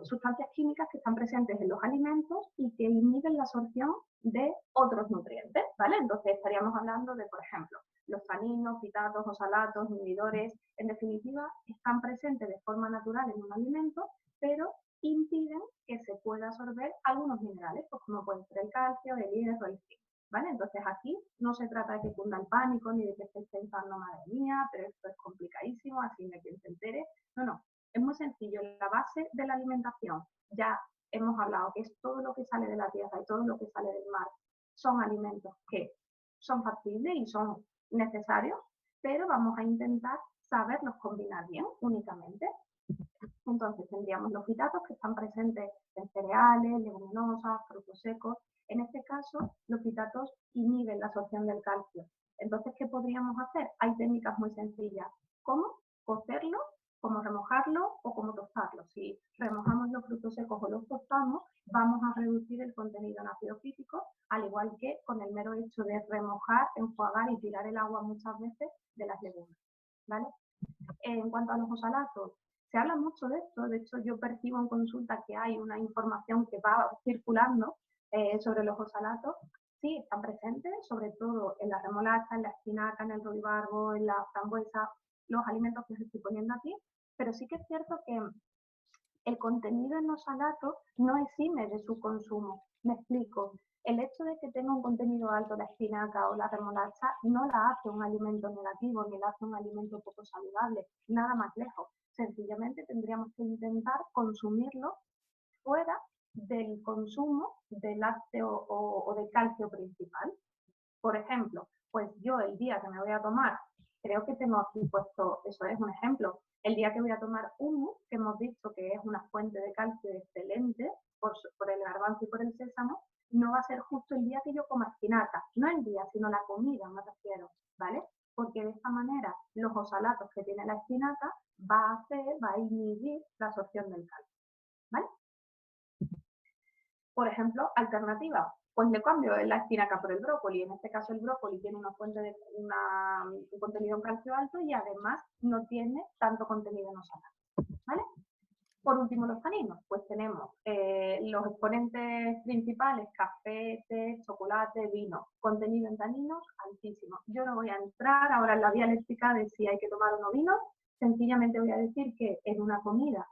son sustancias químicas que están presentes en los alimentos y que inhiben la absorción de otros nutrientes, ¿vale? Entonces estaríamos hablando de, por ejemplo, los taninos, fitatos, oxalatos, inhibidores, en definitiva, están presentes de forma natural en un alimento, pero impiden que se pueda absorber algunos minerales, pues como pueden ser el calcio, el hierro, el zinc, ¿vale? Entonces aquí no se trata de que cunda el pánico ni de que estéis pensando, madre mía, pero esto es complicadísimo, así de quien se entere. No, no, es muy sencillo. La base de la alimentación, ya hemos hablado que es todo lo que sale de la tierra y todo lo que sale del mar, son alimentos que son factibles y son necesarios, pero vamos a intentar saberlos combinar bien únicamente. Entonces tendríamos los fitatos que están presentes en cereales, leguminosas, frutos secos. En este caso, los fitatos inhiben la absorción del calcio. Entonces, ¿qué podríamos hacer? Hay técnicas muy sencillas. ¿Cómo? Cocerlo, como remojarlo o como tostarlo. Si remojamos los frutos secos o los tostamos, vamos a reducir el contenido en ácido físico, al igual que con el mero hecho de remojar, enjuagar y tirar el agua muchas veces de las legumbres, ¿vale? En cuanto a los oxalatos, se habla mucho de esto. De hecho, yo percibo en consulta que hay una información que va circulando sobre los oxalatos. Sí, están presentes, sobre todo en la remolacha, en la espinaca, en el ruibarbo, en la frambuesa, los alimentos que os estoy poniendo aquí, pero sí que es cierto que el contenido en oxalatos no exime de su consumo. Me explico. El hecho de que tenga un contenido alto la espinaca o la remolacha no la hace un alimento negativo ni la hace un alimento poco saludable, nada más lejos. Sencillamente tendríamos que intentar consumirlo fuera del consumo de lácteo o de calcio principal. Por ejemplo, pues yo el día que me voy a tomar, creo que tengo aquí puesto, eso es un ejemplo, el día que voy a tomar hummus, que hemos visto que es una fuente de calcio excelente por el garbanzo y por el sésamo, no va a ser justo el día que yo coma espinaca, no el día, sino la comida, me refiero, ¿vale? Porque de esta manera los oxalatos que tiene la espinaca va a inhibir la absorción del calcio, ¿vale? Por ejemplo, alternativa, pues le cambio la espinaca por el brócoli. En este caso el brócoli tiene una fuente de un contenido en calcio alto y además no tiene tanto contenido en oxalatos, ¿vale? Por último, los taninos. Pues tenemos los exponentes principales, café, té, chocolate, vino. Contenido en taninos altísimo. Yo no voy a entrar ahora en la vía léxica de si hay que tomar o no vino. Sencillamente voy a decir que en una comida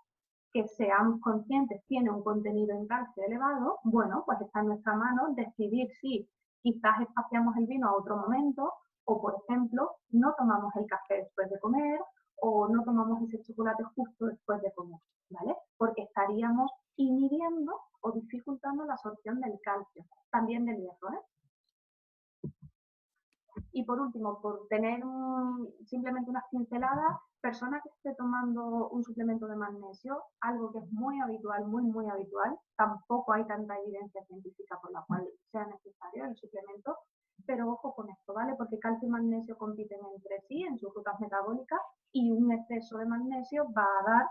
que seamos conscientes tiene un contenido en calcio elevado, bueno, pues está en nuestra mano decidir si quizás espaciamos el vino a otro momento o, por ejemplo, no tomamos el café después de comer o no tomamos ese chocolate justo después de comer, ¿vale? Porque estaríamos inhibiendo o dificultando la absorción del calcio, también del hierro, ¿eh? Y por último, por tener simplemente unas pinceladas, persona que esté tomando un suplemento de magnesio, algo que es muy habitual, muy habitual, tampoco hay tanta evidencia científica por la cual sea necesario el suplemento, pero ojo con esto, ¿vale? Porque calcio y magnesio compiten entre sí en sus rutas metabólicas y un exceso de magnesio va a dar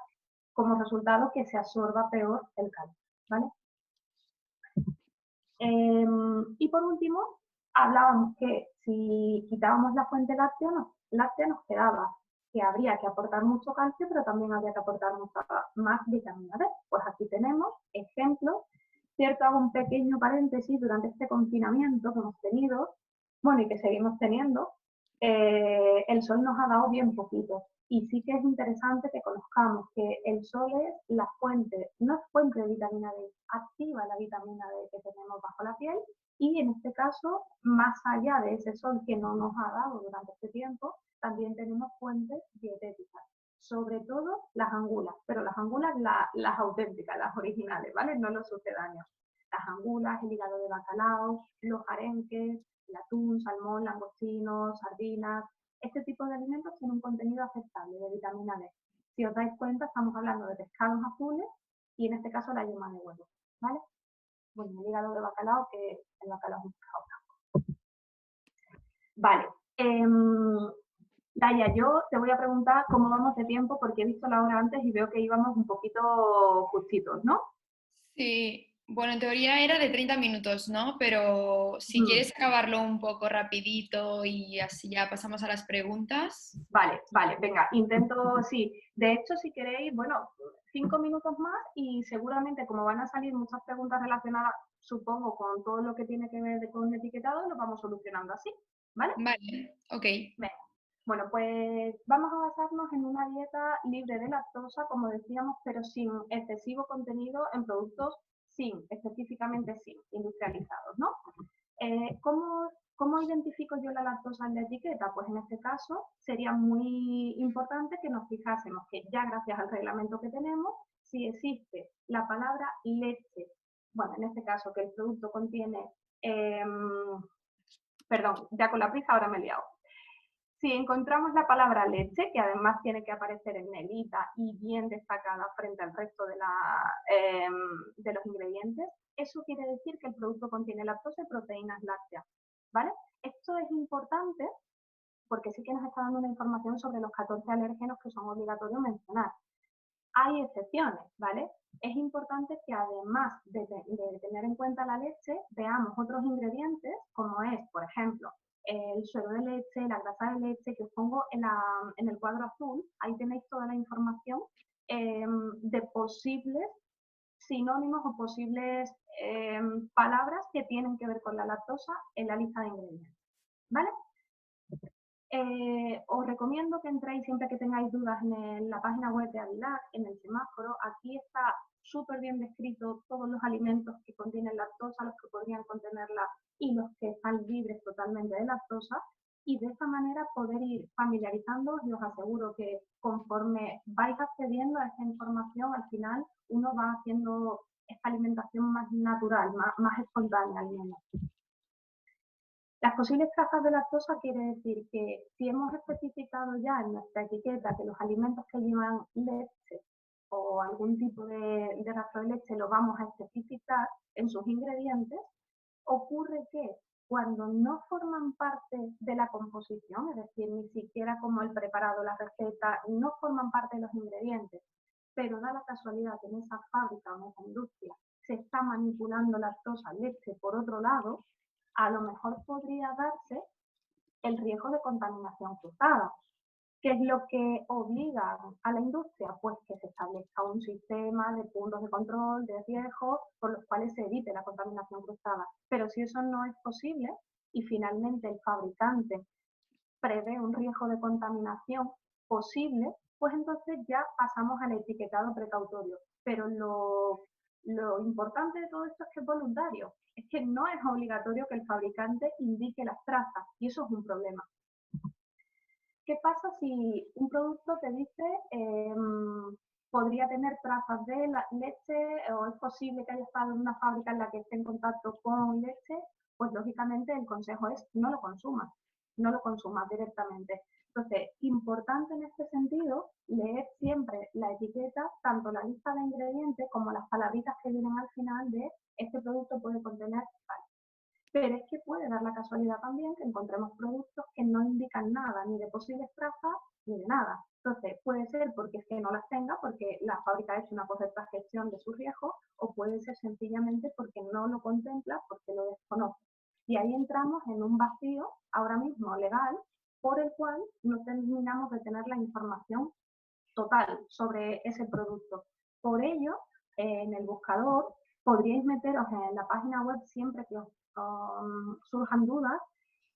como resultado que se absorba peor el calcio, ¿vale? Y por último, hablábamos que si quitábamos la fuente láctea nos quedaba que habría que aportar mucho calcio, pero también habría que aportar mucha más vitamina D. Pues aquí tenemos ejemplos, cierto, hago un pequeño paréntesis, durante este confinamiento que hemos tenido, bueno, y que seguimos teniendo, el sol nos ha dado bien poquito. Y sí que es interesante que conozcamos que el sol es la fuente, no es fuente de vitamina D, activa la vitamina D que tenemos bajo la piel y en este caso, más allá de ese sol que no nos ha dado durante este tiempo, también tenemos fuentes dietéticas, sobre todo las angulas, pero las angulas las auténticas, las originales, ¿vale? No los sucedáneos. Las angulas, el hígado de bacalao, los arenques, el atún, salmón, langostino, sardinas. Este tipo de alimentos tienen un contenido aceptable de vitamina D. Si os dais cuenta, estamos hablando de pescados azules y en este caso la yema de huevo, ¿vale? Bueno, el hígado de bacalao, que el bacalao es un pescado blanco. Vale. Daya, yo te voy a preguntar cómo vamos de tiempo porque he visto la hora antes y veo que íbamos un poquito justitos, ¿no? Sí, Bueno, en teoría era de 30 minutos, ¿no? Pero si quieres acabarlo un poco rapidito y así ya pasamos a las preguntas. Vale, vale, venga, intento, sí. De hecho, si queréis, bueno, 5 minutos más y seguramente como van a salir muchas preguntas relacionadas, supongo, con todo lo que tiene que ver con etiquetado, lo vamos solucionando así, ¿vale? Vale, ok. Venga. Bueno, pues vamos a basarnos en una dieta libre de lactosa, como decíamos, pero sin excesivo contenido en productos específicamente sin, industrializados, ¿no? ¿Cómo identifico yo la lactosa en la etiqueta? Pues en este caso sería muy importante que nos fijásemos que ya gracias al reglamento que tenemos, si existe la palabra leche, bueno, en este caso que el producto contiene, perdón, ya con la prisa ahora me he liado. Si encontramos la palabra leche, que además tiene que aparecer en negrita y bien destacada frente al resto de los ingredientes, eso quiere decir que el producto contiene lactosa y proteínas lácteas, ¿vale? Esto es importante porque sí que nos está dando una información sobre los 14 alérgenos que son obligatorios mencionar. Hay excepciones, ¿vale? Es importante que además de tener en cuenta la leche, veamos otros ingredientes, como es, por ejemplo, el suero de leche, la grasa de leche, que os pongo en el cuadro azul, ahí tenéis toda la información de posibles sinónimos o posibles palabras que tienen que ver con la lactosa en la lista de ingredientes, ¿vale? Os recomiendo que entréis siempre que tengáis dudas en la página web de Adilac, en el semáforo. Aquí está súper bien descrito todos los alimentos que contienen lactosa, los que podrían contenerla y los que están libres totalmente de lactosa. Y de esta manera poder ir familiarizándoos y os aseguro que conforme vais accediendo a esta información, al final uno va haciendo esta alimentación más natural, más espontánea al menos. Las posibles trazas de lactosa quiere decir que si hemos especificado ya en nuestra etiqueta que los alimentos que llevan leche o algún tipo de rastro de leche lo vamos a especificar en sus ingredientes, ocurre que cuando no forman parte de la composición, es decir, ni siquiera como el preparado, la receta, no forman parte de los ingredientes, pero da la casualidad que en esa fábrica o en esa industria se está manipulando lactosa, leche por otro lado, a lo mejor podría darse el riesgo de contaminación cruzada. ¿Qué es lo que obliga a la industria? Pues que se establezca un sistema de puntos de control, de riesgo, por los cuales se evite la contaminación cruzada. Pero si eso no es posible y finalmente el fabricante prevé un riesgo de contaminación posible, pues entonces ya pasamos al etiquetado precautorio. Pero lo importante de todo esto es que es voluntario, es que no es obligatorio que el fabricante indique las trazas y eso es un problema. ¿Qué pasa si un producto te dice podría tener trazas de leche o es posible que haya estado en una fábrica en la que esté en contacto con leche? Pues lógicamente el consejo es no lo consumas, no lo consumas directamente. Entonces, importante en este sentido, leer siempre la etiqueta, tanto la lista de ingredientes como las palabritas que vienen al final de este producto puede contener tal. Pero es que puede dar la casualidad también que encontremos productos que no indican nada, ni de posibles trazas, ni de nada. Entonces, puede ser porque es que no las tenga, porque la fábrica ha hecho una correcta gestión de su riesgo, o puede ser sencillamente porque no lo contempla, porque lo desconoce. Y ahí entramos en un vacío, ahora mismo legal, por el cual no terminamos de tener la información total sobre ese producto. Por ello, en el buscador podríais meteros en la página web siempre que os surjan dudas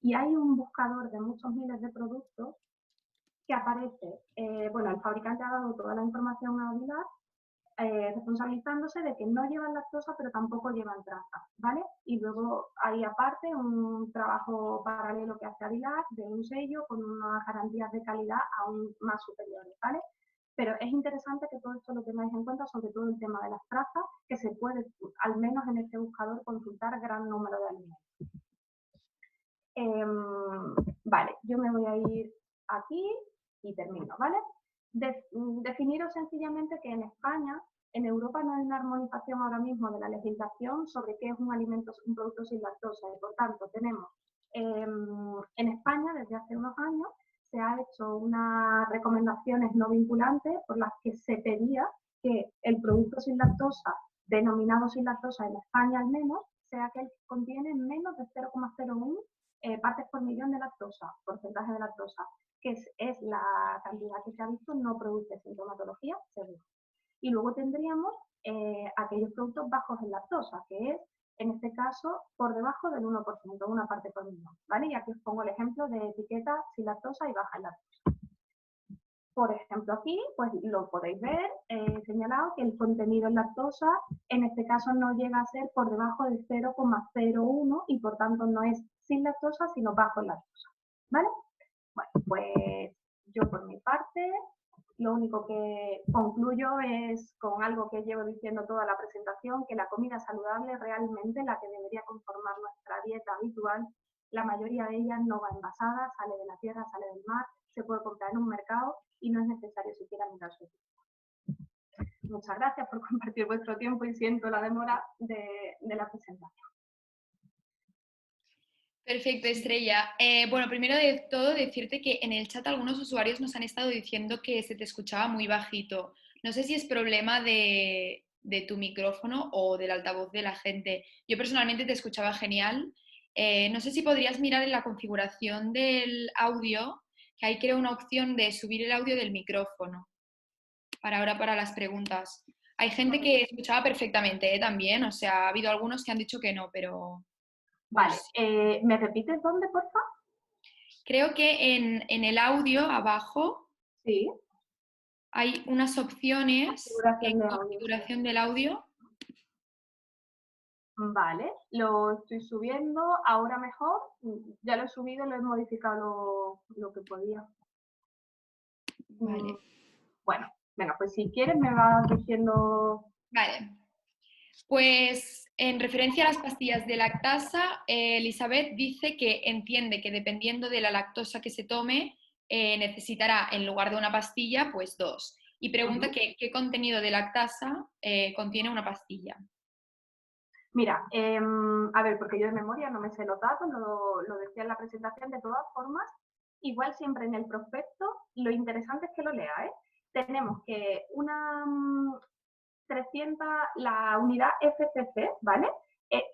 y hay un buscador de muchos miles de productos que aparece, bueno, el fabricante ha dado toda la información a Adilac, responsabilizándose de que no llevan lactosa pero tampoco llevan traza, ¿vale? Y luego hay aparte un trabajo paralelo que hace Adilac de un sello con unas garantías de calidad aún más superiores, ¿vale? Pero es interesante que todo esto lo tengáis en cuenta, sobre todo el tema de las trazas, que se puede, al menos en este buscador, consultar gran número de alimentos. Vale, yo me voy a ir aquí y termino, ¿vale? Definiros sencillamente que en España, en Europa no hay una armonización ahora mismo de la legislación sobre qué es un alimento, un producto sin lactosa, y por tanto tenemos en España desde hace unos años se ha hecho unas recomendaciones no vinculantes por las que se pedía que el producto sin lactosa denominado sin lactosa en España al menos, sea aquel que contiene menos de 0,01 partes por millón de lactosa, porcentaje de lactosa, que es la cantidad que se ha visto no produce sintomatología segura. Y luego tendríamos aquellos productos bajos en lactosa, que es, en este caso, por debajo del 1%, una parte por millón, ¿vale? Y aquí os pongo el ejemplo de etiqueta sin lactosa y baja en lactosa. Por ejemplo, aquí pues lo podéis ver señalado que el contenido en lactosa en este caso no llega a ser por debajo del 0,01 y por tanto no es sin lactosa sino bajo en lactosa, ¿vale? Bueno, pues yo por mi parte lo único que concluyo es con algo que llevo diciendo toda la presentación, que la comida saludable realmente la que debería conformar nuestra dieta habitual, la mayoría de ellas no va envasada, sale de la tierra, sale del mar, se puede comprar en un mercado y no es necesario siquiera mirar su etiqueta. Muchas gracias por compartir vuestro tiempo y siento la demora de la presentación. Perfecto, Estrella. Bueno, primero de todo decirte que en el chat algunos usuarios nos han estado diciendo que se te escuchaba muy bajito. No sé si es problema de tu micrófono o del altavoz de la gente. Yo personalmente te escuchaba genial. No sé si podrías mirar en la configuración del audio, que ahí creo una opción de subir el audio del micrófono para las preguntas. Hay gente que escuchaba perfectamente, también, o sea, ha habido algunos que han dicho que no, pero... Vale, ¿me repites dónde, por favor? Creo que en el audio abajo sí, hay unas opciones configuración en de audio. configuración del audio. Vale, lo estoy subiendo, ahora mejor, ya lo he subido, lo he modificado lo que podía. Vale. Bueno, venga, pues si quieres me vas diciendo... Vale. Pues en referencia a las pastillas de lactasa, Elizabeth dice que entiende que dependiendo de la lactosa que se tome, necesitará en lugar de una pastilla, pues 2. Y pregunta qué contenido de lactasa contiene una pastilla. Mira, a ver, porque yo de memoria no me sé los datos, lo decía en la presentación, de todas formas, igual siempre en el prospecto, lo interesante es que lo lea, ¿eh? Tenemos que una 300, la unidad FCC, ¿vale?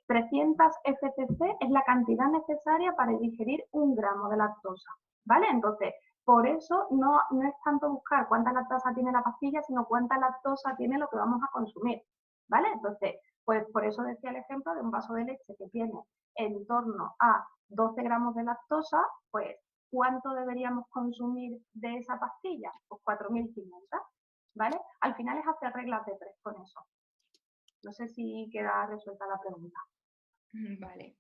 300 FCC es la cantidad necesaria para digerir 1 gramo de lactosa, ¿vale? Entonces, por eso no es tanto buscar cuánta lactosa tiene la pastilla, sino cuánta lactosa tiene lo que vamos a consumir, ¿vale? Entonces, pues por eso decía el ejemplo de un vaso de leche que tiene en torno a 12 gramos de lactosa, pues ¿cuánto deberíamos consumir de esa pastilla? Pues 4.500, ¿vale? Al final es hacer reglas de 3 con eso. No sé si queda resuelta la pregunta. Vale.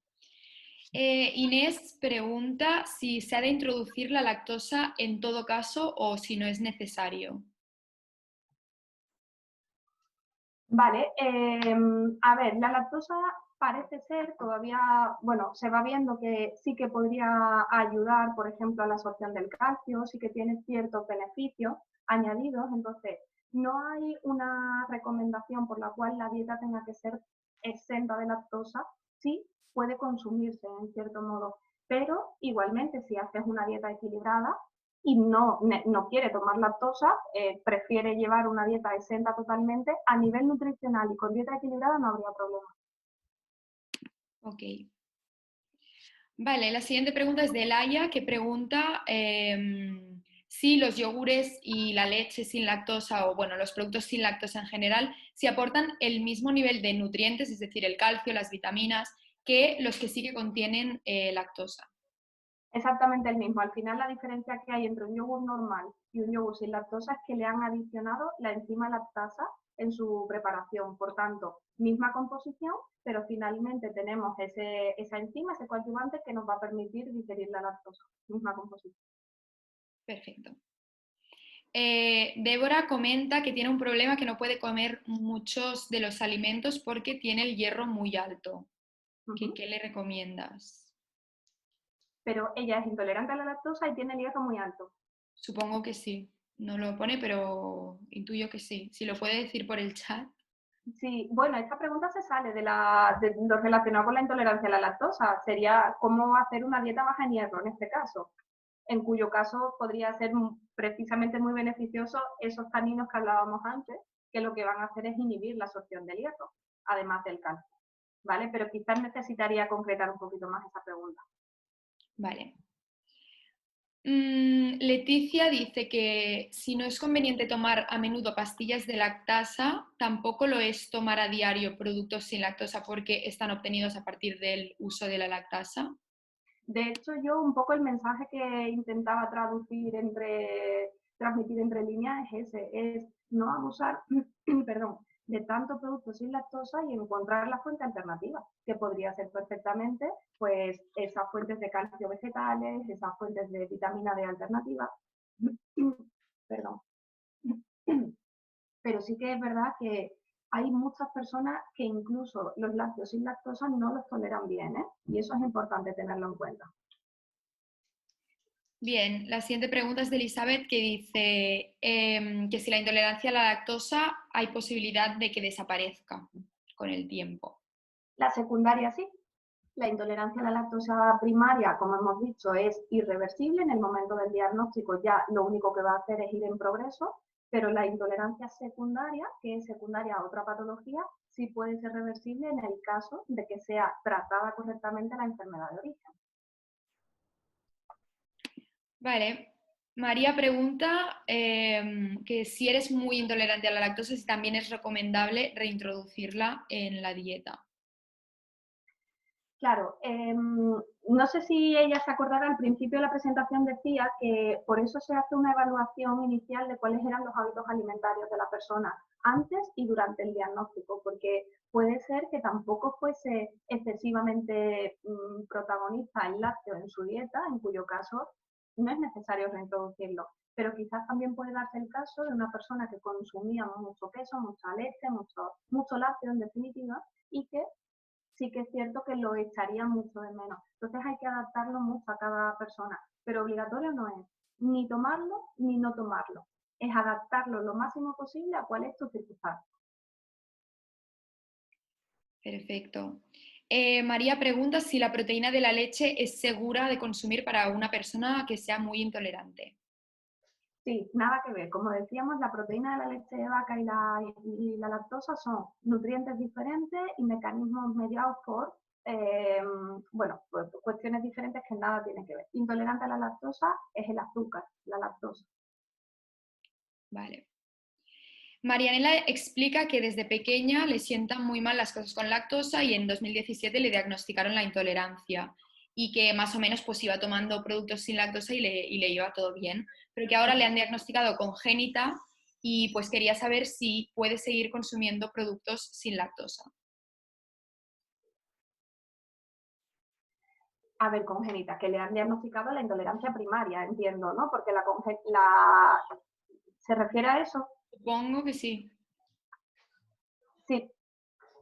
Inés pregunta si se ha de introducir la lactosa en todo caso o si no es necesario. Vale, a ver, la lactosa parece ser todavía, bueno, se va viendo que sí que podría ayudar, por ejemplo, a la absorción del calcio, sí que tiene ciertos beneficios añadidos, entonces no hay una recomendación por la cual la dieta tenga que ser exenta de lactosa, sí puede consumirse en cierto modo, pero igualmente si haces una dieta equilibrada, y no quiere tomar lactosa, prefiere llevar una dieta exenta totalmente, a nivel nutricional y con dieta equilibrada no habría problema. Ok. Vale, la siguiente pregunta es de Laia, que pregunta si los yogures y la leche sin lactosa, o bueno, los productos sin lactosa en general, si aportan el mismo nivel de nutrientes, es decir, el calcio, las vitaminas, que los que sí que contienen lactosa. Exactamente el mismo. Al final la diferencia que hay entre un yogur normal y un yogur sin lactosa es que le han adicionado la enzima lactasa en su preparación. Por tanto, misma composición, pero finalmente tenemos esa enzima, ese coadyuvante que nos va a permitir digerir la lactosa. Misma composición. Perfecto. Débora comenta que tiene un problema que no puede comer muchos de los alimentos porque tiene el hierro muy alto. ¿Qué le recomiendas? Pero ella es intolerante a la lactosa y tiene el hierro muy alto. Supongo que sí. No lo pone, pero intuyo que sí. Si lo puede decir por el chat. Sí, bueno, esta pregunta se sale de lo relacionado con la intolerancia a la lactosa. Sería cómo hacer una dieta baja en hierro en este caso, en cuyo caso podría ser precisamente muy beneficioso esos taninos que hablábamos antes, que lo que van a hacer es inhibir la absorción del hierro. además del calcio, ¿vale? Pero quizás necesitaría concretar un poquito más esa pregunta. Vale. Leticia dice que si no es conveniente tomar a menudo pastillas de lactasa, tampoco lo es tomar a diario productos sin lactosa porque están obtenidos a partir del uso de la lactasa. De hecho, yo un poco el mensaje que intentaba transmitir entre líneas es ese, es no abusar, perdón, de tanto producto sin lactosa y encontrar la fuente alternativa, que podría ser perfectamente pues esas fuentes de calcio vegetales, esas fuentes de vitamina D alternativa. Perdón. Pero sí que es verdad que hay muchas personas que incluso los lácteos sin lactosa no los toleran bien, ¿eh? Y eso es importante tenerlo en cuenta. Bien, la siguiente pregunta es de Elizabeth que dice que si la intolerancia a la lactosa hay posibilidad de que desaparezca con el tiempo. La secundaria sí. La intolerancia a la lactosa primaria, como hemos dicho, es irreversible. En el momento del diagnóstico ya lo único que va a hacer es ir en progreso, pero la intolerancia secundaria, que es secundaria a otra patología, sí puede ser reversible en el caso de que sea tratada correctamente la enfermedad de origen. Vale. María pregunta que si eres muy intolerante a la lactosa, si también es recomendable reintroducirla en la dieta. Claro, no sé si ella se acordará, al principio de la presentación decía que por eso se hace una evaluación inicial de cuáles eran los hábitos alimentarios de la persona antes y durante el diagnóstico, porque puede ser que tampoco fuese excesivamente protagonista el lácteo en su dieta, en cuyo caso no es necesario reintroducirlo. Pero quizás también puede darse el caso de una persona que consumía mucho queso, mucha leche, mucho lácteo en definitiva, y que sí que es cierto que lo echaría mucho de menos. Entonces hay que adaptarlo mucho a cada persona, pero obligatorio no es ni tomarlo ni no tomarlo. Es adaptarlo lo máximo posible a cuál es tu circunstancia. Perfecto. María pregunta si la proteína de la leche es segura de consumir para una persona que sea muy intolerante. Sí, nada que ver. Como decíamos, la proteína de la leche de vaca y la lactosa son nutrientes diferentes y mecanismos mediados por, bueno, pues cuestiones diferentes que nada tienen que ver. Intolerante a la lactosa es el azúcar, la lactosa. Vale. Marianela explica que desde pequeña le sientan muy mal las cosas con lactosa y en 2017 le diagnosticaron la intolerancia y que más o menos pues iba tomando productos sin lactosa y le iba todo bien, pero que ahora le han diagnosticado congénita y pues quería saber si puede seguir consumiendo productos sin lactosa. A ver, congénita, que le han diagnosticado la intolerancia primaria, entiendo, ¿no? Porque ¿se refiere a eso? Supongo que sí. Sí.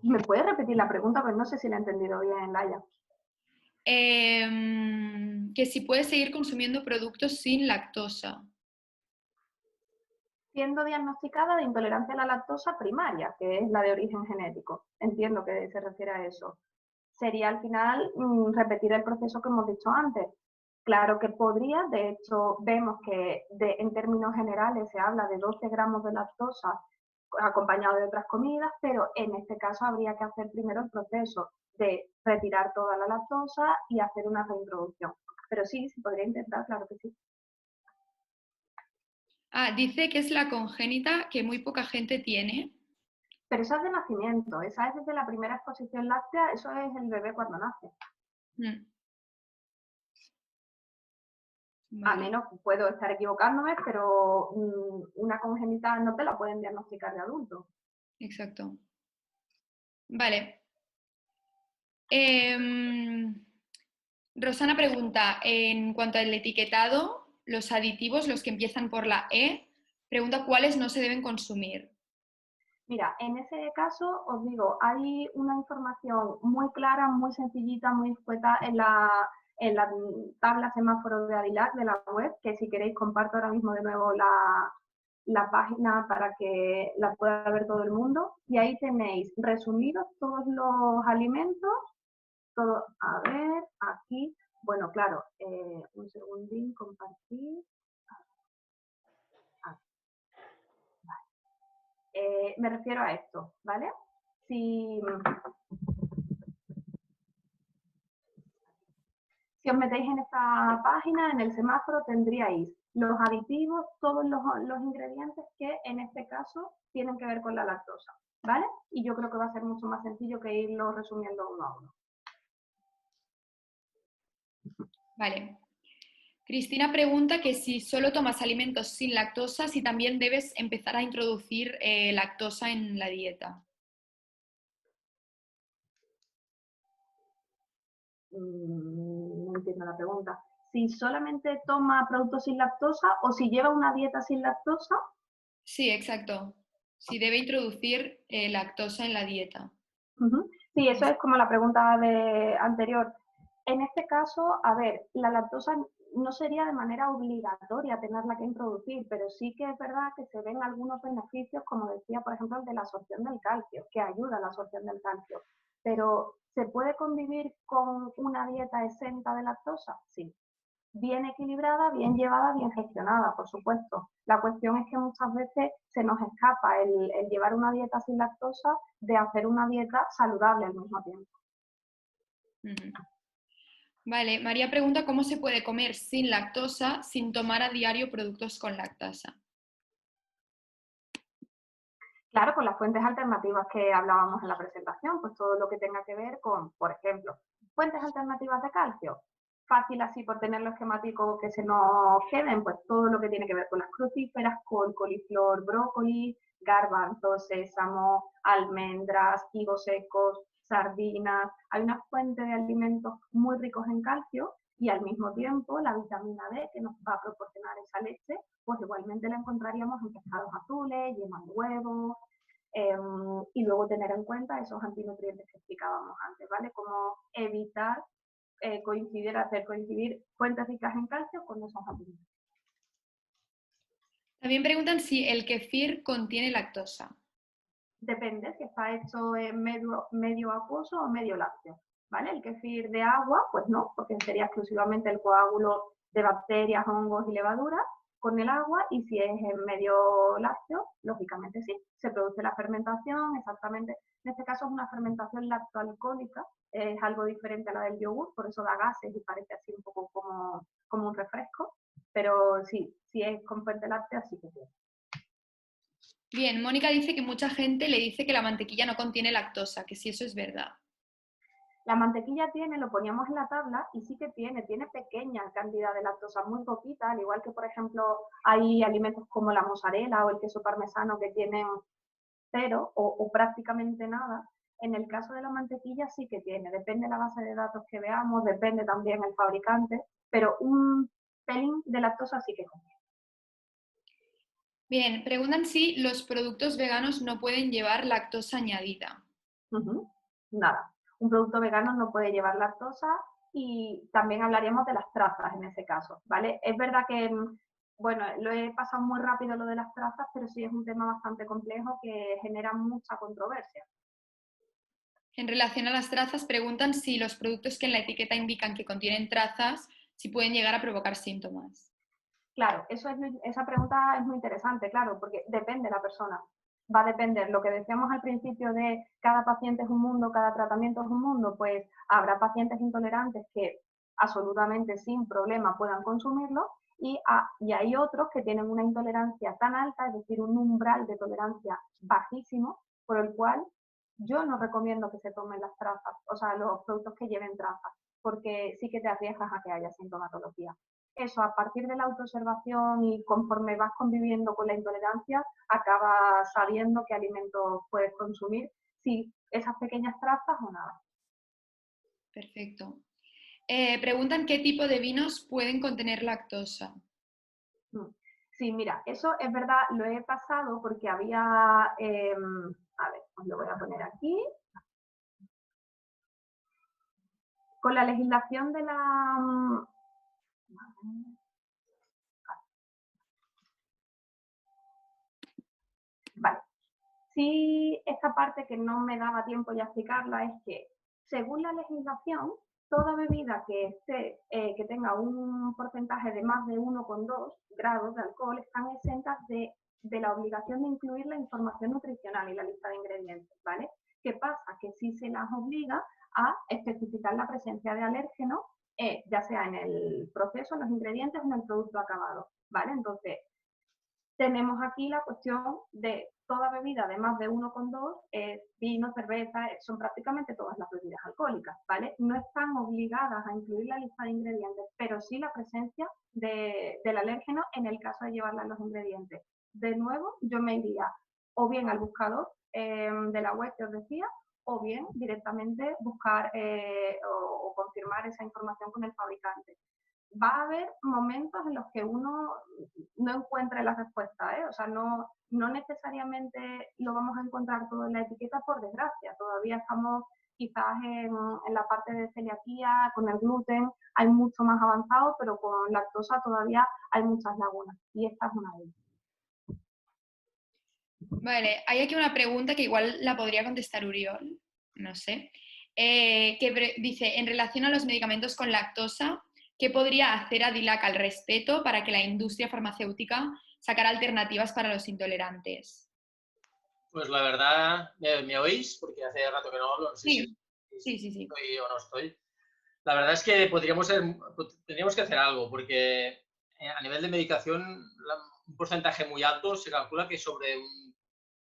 ¿Me puedes repetir la pregunta? Pues no sé si la he entendido bien, Laia. Que si puede seguir consumiendo productos sin lactosa. Siendo diagnosticada de intolerancia a la lactosa primaria, que es la de origen genético. Entiendo que se refiere a eso. Sería al final repetir el proceso que hemos dicho antes. Claro que podría, de hecho vemos que en términos generales se habla de 12 gramos de lactosa acompañado de otras comidas, pero en este caso habría que hacer primero el proceso de retirar toda la lactosa y hacer una reintroducción. Pero sí, se podría intentar, claro que sí. Ah, dice que es la congénita que muy poca gente tiene. Pero esa es de nacimiento, esa es desde la primera exposición láctea, eso es el bebé cuando nace. Vale. A menos, puedo estar equivocándome, pero una congénita no te la pueden diagnosticar de adulto. Exacto. Vale. Rosana pregunta, en cuanto al etiquetado, los aditivos, los que empiezan por la E, pregunta cuáles no se deben consumir. Mira, en ese caso os digo, hay una información muy clara, muy sencillita, muy escueta en la tabla semáforo de Adilac de la web, que si queréis comparto ahora mismo de nuevo la página para que la pueda ver todo el mundo. Y ahí tenéis resumidos todos los alimentos, todo, a ver, aquí, bueno, claro, un segundín, compartir. Me refiero a esto, ¿vale? Si os metéis en esta página, en el semáforo, tendríais los aditivos, todos los ingredientes que en este caso tienen que ver con la lactosa, ¿vale? Y yo creo que va a ser mucho más sencillo que irlo resumiendo uno a uno. Vale. Cristina pregunta que si solo tomas alimentos sin lactosa, si también debes empezar a introducir lactosa en la dieta. No entiendo la pregunta. Si solamente toma productos sin lactosa o si lleva una dieta sin lactosa. Sí, exacto. Si debe introducir lactosa en la dieta. Sí, eso es como la pregunta anterior. En este caso, a ver, la lactosa no sería de manera obligatoria tenerla que introducir, pero sí que es verdad que se ven algunos beneficios, como decía, por ejemplo, el de la absorción del calcio, que ayuda a la absorción del calcio. Pero, ¿se puede convivir con una dieta exenta de lactosa? Sí. Bien equilibrada, bien llevada, bien gestionada, por supuesto. La cuestión es que muchas veces se nos escapa el llevar una dieta sin lactosa de hacer una dieta saludable al mismo tiempo. Vale, María pregunta cómo se puede comer sin lactosa sin tomar a diario productos con lactosa. Claro, con las fuentes alternativas que hablábamos en la presentación, pues todo lo que tenga que ver con, por ejemplo, fuentes alternativas de calcio. Fácil así por tenerlo esquemático que se nos queden, pues todo lo que tiene que ver con las crucíferas, col, coliflor, brócoli, garbanzos, sésamo, almendras, higos secos, sardinas. Hay una fuente de alimentos muy ricos en calcio y al mismo tiempo la vitamina D que nos va a proporcionar esa leche, pues igualmente la encontraríamos en pescados azules, yema de huevo, y luego tener en cuenta esos antinutrientes que explicábamos antes, ¿vale? Como evitar hacer coincidir fuentes ricas en calcio con esos antinutrientes. También preguntan si el kefir contiene lactosa. Depende si está hecho en medio acuoso o medio lácteo, ¿vale? El kefir de agua, pues no, porque sería exclusivamente el coágulo de bacterias, hongos y levaduras con el agua, y si es en medio lácteo, lógicamente sí, se produce la fermentación, exactamente, en este caso es una fermentación lactoalcohólica, es algo diferente a la del yogur, por eso da gases y parece así un poco como un refresco, pero sí, si es con fuente láctea, sí que tiene. Bien, Mónica dice que mucha gente le dice que la mantequilla no contiene lactosa, que si eso es verdad. La mantequilla tiene, lo poníamos en la tabla, y sí que tiene pequeña cantidad de lactosa, muy poquita, al igual que, por ejemplo, hay alimentos como la mozzarella o el queso parmesano que tienen cero o prácticamente nada. En el caso de la mantequilla sí que tiene, depende de la base de datos que veamos, depende también el fabricante, pero un pelín de lactosa sí que contiene. Bien, preguntan si los productos veganos no pueden llevar lactosa añadida. Nada, un producto vegano no puede llevar lactosa, y también hablaríamos de las trazas en ese caso, ¿vale? Es verdad que, bueno, lo he pasado muy rápido lo de las trazas, pero sí es un tema bastante complejo que genera mucha controversia. En relación a las trazas, preguntan si los productos que en la etiqueta indican que contienen trazas, si pueden llegar a provocar síntomas. Claro, esa pregunta es muy interesante, claro, porque depende de la persona. Va a depender, lo que decíamos al principio de cada paciente es un mundo, cada tratamiento es un mundo, pues habrá pacientes intolerantes que absolutamente sin problema puedan consumirlo, y hay otros que tienen una intolerancia tan alta, es decir, un umbral de tolerancia bajísimo, por el cual yo no recomiendo que se tomen las trazas, o sea, los productos que lleven trazas, porque sí que te arriesgas a que haya sintomatología. Eso, a partir de la autoobservación y conforme vas conviviendo con la intolerancia, acabas sabiendo qué alimentos puedes consumir, si esas pequeñas trazas o nada. Perfecto. Preguntan qué tipo de vinos pueden contener lactosa. Sí, mira, eso es verdad, lo he pasado porque había, a ver, os lo voy a poner aquí. Con la legislación de la... Vale. Sí, esta parte que no me daba tiempo ya explicarla es que, según la legislación, toda bebida que tenga un porcentaje de más de 1,2 grados de alcohol están exentas de la obligación de incluir la información nutricional y la lista de ingredientes, ¿vale? ¿Qué que sí se las obliga a especificar la presencia de alérgenos, ya sea en el proceso, en los ingredientes o en el producto acabado, ¿vale? Entonces, tenemos aquí la cuestión de toda bebida de más de 1,2, vino, cerveza, son prácticamente todas las bebidas alcohólicas, ¿vale? No están obligadas a incluir la lista de ingredientes, pero sí la presencia del alérgeno en el caso de llevarla en los ingredientes. De nuevo, yo me iría o bien al buscador de la web que os decía, o bien directamente buscar o confirmar esa información con el fabricante. Va a haber momentos en los que uno no encuentre la respuesta, ¿eh? O sea, no necesariamente lo vamos a encontrar todo en la etiqueta, por desgracia. Todavía estamos quizás en la parte de celiaquía, con el gluten hay mucho más avanzado, pero con lactosa todavía hay muchas lagunas, y esta es una de ellas. Vale, hay aquí una pregunta que igual la podría contestar Uriol, no sé, dice, en relación a los medicamentos con lactosa, ¿qué podría hacer Adilac al respecto para que la industria farmacéutica sacara alternativas para los intolerantes? Pues la verdad, ¿me oís? Porque hace rato que no hablo, no sé sí. si Sí. estoy o no estoy. La verdad es que tendríamos que hacer algo, porque a nivel de medicación un porcentaje muy alto se calcula que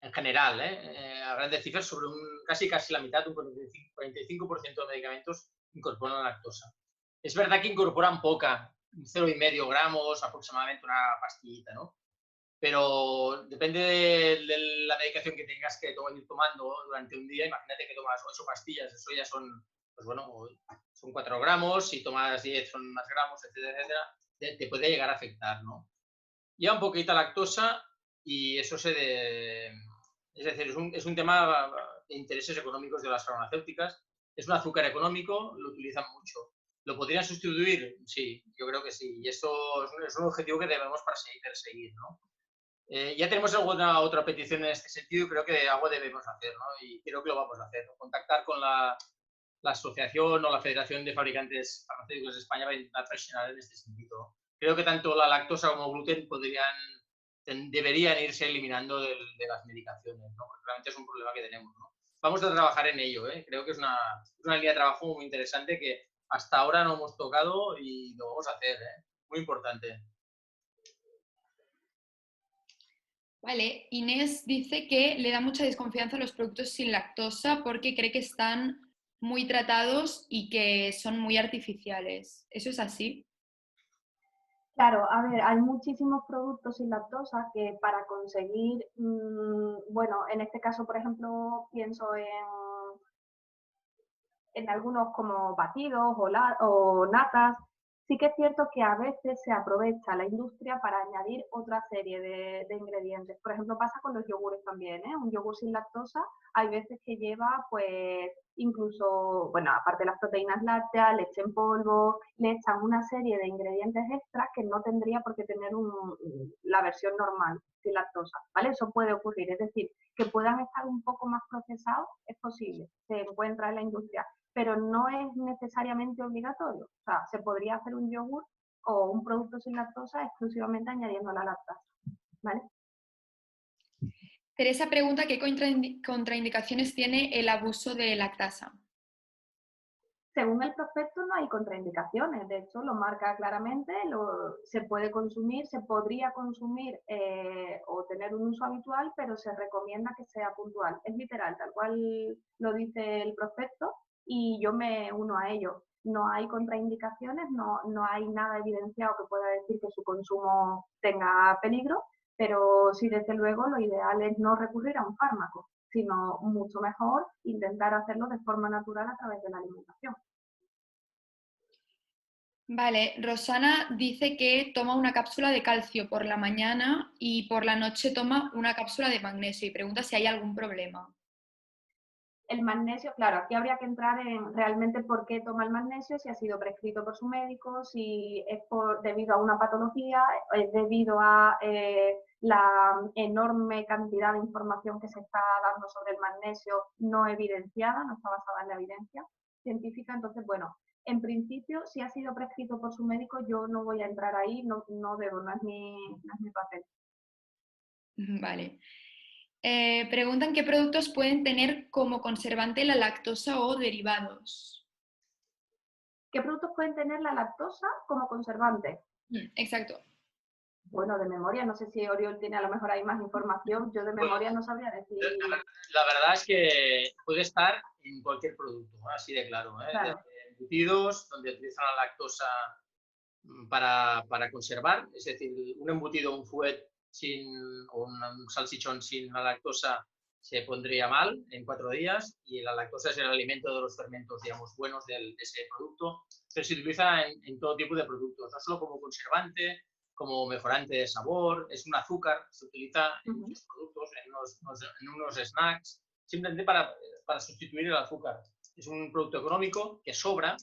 en general, a grandes cifras, sobre casi la mitad, un 45% de medicamentos incorporan lactosa. Es verdad que incorporan poca, 0,5 gramos, aproximadamente una pastillita, ¿no? Pero depende de la medicación que tengas que ir tomando durante un día. Imagínate que tomas 8 pastillas, eso ya son, pues bueno, son 4 gramos, si tomas 10 son más gramos, etcétera, etcétera, te puede llegar a afectar, ¿no? Lleva un poquito lactosa y eso es decir, es un tema de intereses económicos de las farmacéuticas. Es un azúcar económico, lo utilizan mucho. ¿Lo podrían sustituir? Sí, yo creo que sí. Y esto es un objetivo que debemos perseguir, ¿no? Ya tenemos alguna otra petición en este sentido y creo que algo debemos hacer, ¿no? Y creo que lo vamos a hacer, ¿no? Contactar con la asociación o la Federación de Fabricantes Farmacéuticos de España para intentar presionar en este sentido. Creo que tanto la lactosa como el gluten deberían irse eliminando de las medicaciones, ¿no? Porque realmente es un problema que tenemos, ¿no? Vamos a trabajar en ello, ¿eh? Creo que es una línea de trabajo muy interesante que hasta ahora no hemos tocado y lo vamos a hacer, ¿eh? Muy importante. Vale, Inés dice que le da mucha desconfianza a los productos sin lactosa porque cree que están muy tratados y que son muy artificiales. ¿Eso es así? Claro, a ver, hay muchísimos productos sin lactosa que para conseguir, bueno, en este caso, por ejemplo, pienso en algunos como batidos o natas. Sí que es cierto que a veces se aprovecha la industria para añadir otra serie de ingredientes. Por ejemplo, pasa con los yogures también, ¿eh? Un yogur sin lactosa hay veces que lleva, pues, incluso, bueno, aparte de las proteínas lácteas, leche en polvo, le echan una serie de ingredientes extras que no tendría por qué tener la versión normal sin lactosa, ¿vale? Eso puede ocurrir, es decir, que puedan estar un poco más procesados, es posible, se encuentra en la industria, pero no es necesariamente obligatorio. O sea, se podría hacer un yogur o un producto sin lactosa exclusivamente añadiendo la lactasa, ¿vale? Teresa pregunta qué contraindicaciones tiene el abuso de lactasa. Según el prospecto no hay contraindicaciones, de hecho lo marca claramente, se puede consumir, se podría consumir o tener un uso habitual, pero se recomienda que sea puntual. Es literal, tal cual lo dice el prospecto y yo me uno a ello. No hay contraindicaciones, no hay nada evidenciado que pueda decir que su consumo tenga peligro, pero sí, desde luego, lo ideal es no recurrir a un fármaco, sino mucho mejor intentar hacerlo de forma natural a través de la alimentación. Vale, Rosana dice que toma una cápsula de calcio por la mañana y por la noche toma una cápsula de magnesio y pregunta si hay algún problema. El magnesio, claro, aquí habría que entrar en realmente por qué toma el magnesio, si ha sido prescrito por su médico, si es debido a una patología, es debido a la enorme cantidad de información que se está dando sobre el magnesio no evidenciada, no está basada en la evidencia científica. Entonces, bueno, en principio, si ha sido prescrito por su médico, yo no voy a entrar ahí, no debo, no es mi papel. Vale. Preguntan qué productos pueden tener como conservante la lactosa o derivados. ¿Qué productos pueden tener la lactosa como conservante? Exacto. Bueno, de memoria, no sé si Oriol tiene a lo mejor ahí más información, yo de memoria no sabría decir. La verdad es que puede estar en cualquier producto, así de claro. Claro. Desde embutidos, donde utilizan la lactosa para conservar, es decir, un embutido, un fuet o un salchichón sin la lactosa se pondría mal en 4 días, y la lactosa es el alimento de los fermentos, digamos, buenos de ese producto, pero se utiliza en todo tipo de productos, no solo como conservante, como mejorante de sabor, es un azúcar, se utiliza en muchos productos, en unos snacks, simplemente para sustituir el azúcar. Es un producto económico que sobra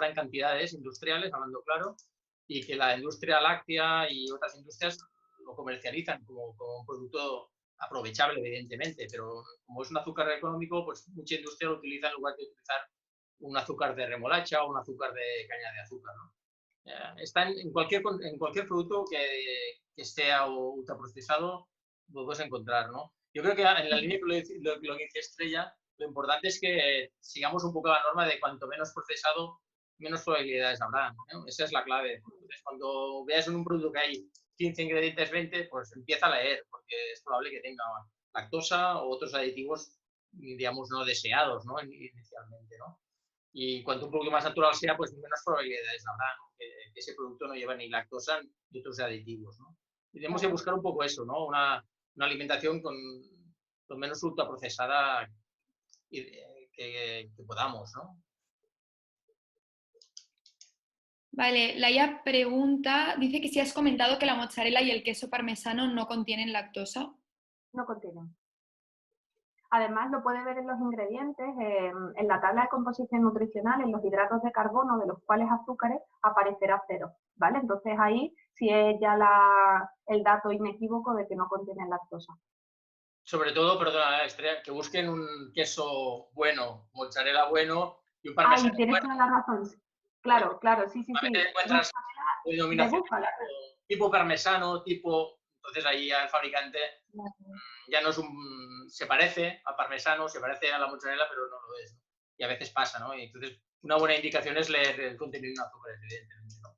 en cantidades industriales, hablando claro, y que la industria láctea y otras industrias lo comercializan como un producto aprovechable, evidentemente, pero como es un azúcar económico, pues mucha industria lo utiliza en lugar de utilizar un azúcar de remolacha o un azúcar de caña de azúcar, ¿no? Está en cualquier producto que sea ultraprocesado, lo puedes encontrar, ¿no? Yo creo que en la línea que lo que dice Estrella, lo importante es que sigamos un poco la norma de cuanto menos procesado, menos probabilidades habrá, ¿no? Esa es la clave. Entonces, cuando veas en un producto que hay 15 ingredientes, 20, pues empieza a leer, porque es probable que tenga lactosa o otros aditivos, digamos, no deseados, ¿no? Inicialmente, ¿no? Y cuanto un poco más natural sea, pues menos probabilidades habrá, ¿no? Que ese producto no lleva ni lactosa ni otros aditivos, ¿no? Y tenemos que buscar un poco eso, ¿no? Una alimentación con menos ultraprocesada que podamos, ¿no? Vale, Laia pregunta, dice que si has comentado que la mozzarella y el queso parmesano no contienen lactosa. No contienen. Además, lo puede ver en los ingredientes, en la tabla de composición nutricional, en los hidratos de carbono, de los cuales azúcares, aparecerá 0, ¿vale? Entonces ahí sí es ya el dato inequívoco de que no contienen lactosa. Sobre todo, perdona, Estrella, que busquen un queso bueno, mozzarella bueno y un parmesano bueno. Tienes toda la razón. Claro, sí. Encuentras denominación tipo parmesano, entonces ahí el fabricante ya no es se parece al parmesano, se parece a la mozzarella, pero no lo es, ¿no? Y a veces pasa, ¿no? Y entonces una buena indicación es leer el contenido de azúcar, evidentemente, ¿no?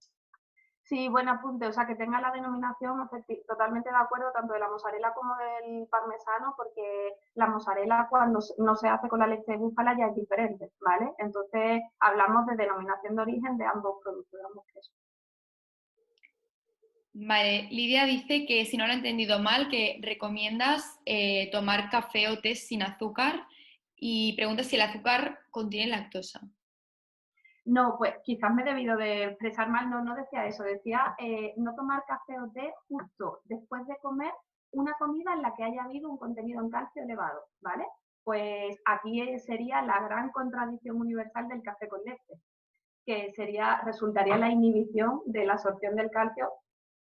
Sí, buen apunte, o sea, que tenga la denominación, totalmente de acuerdo, tanto de la mozzarella como del parmesano, porque la mozzarella cuando no se hace con la leche de búfala ya es diferente, ¿vale? Entonces hablamos de denominación de origen de ambos productos, de ambos quesos. Vale, Lidia dice que si no lo he entendido mal, que recomiendas tomar café o té sin azúcar y pregunta si el azúcar contiene lactosa. No, pues quizás me he debido de expresar mal, no decía eso, decía no tomar café o té justo después de comer una comida en la que haya habido un contenido en calcio elevado, ¿vale? Pues aquí sería la gran contradicción universal del café con leche, que resultaría la inhibición de la absorción del calcio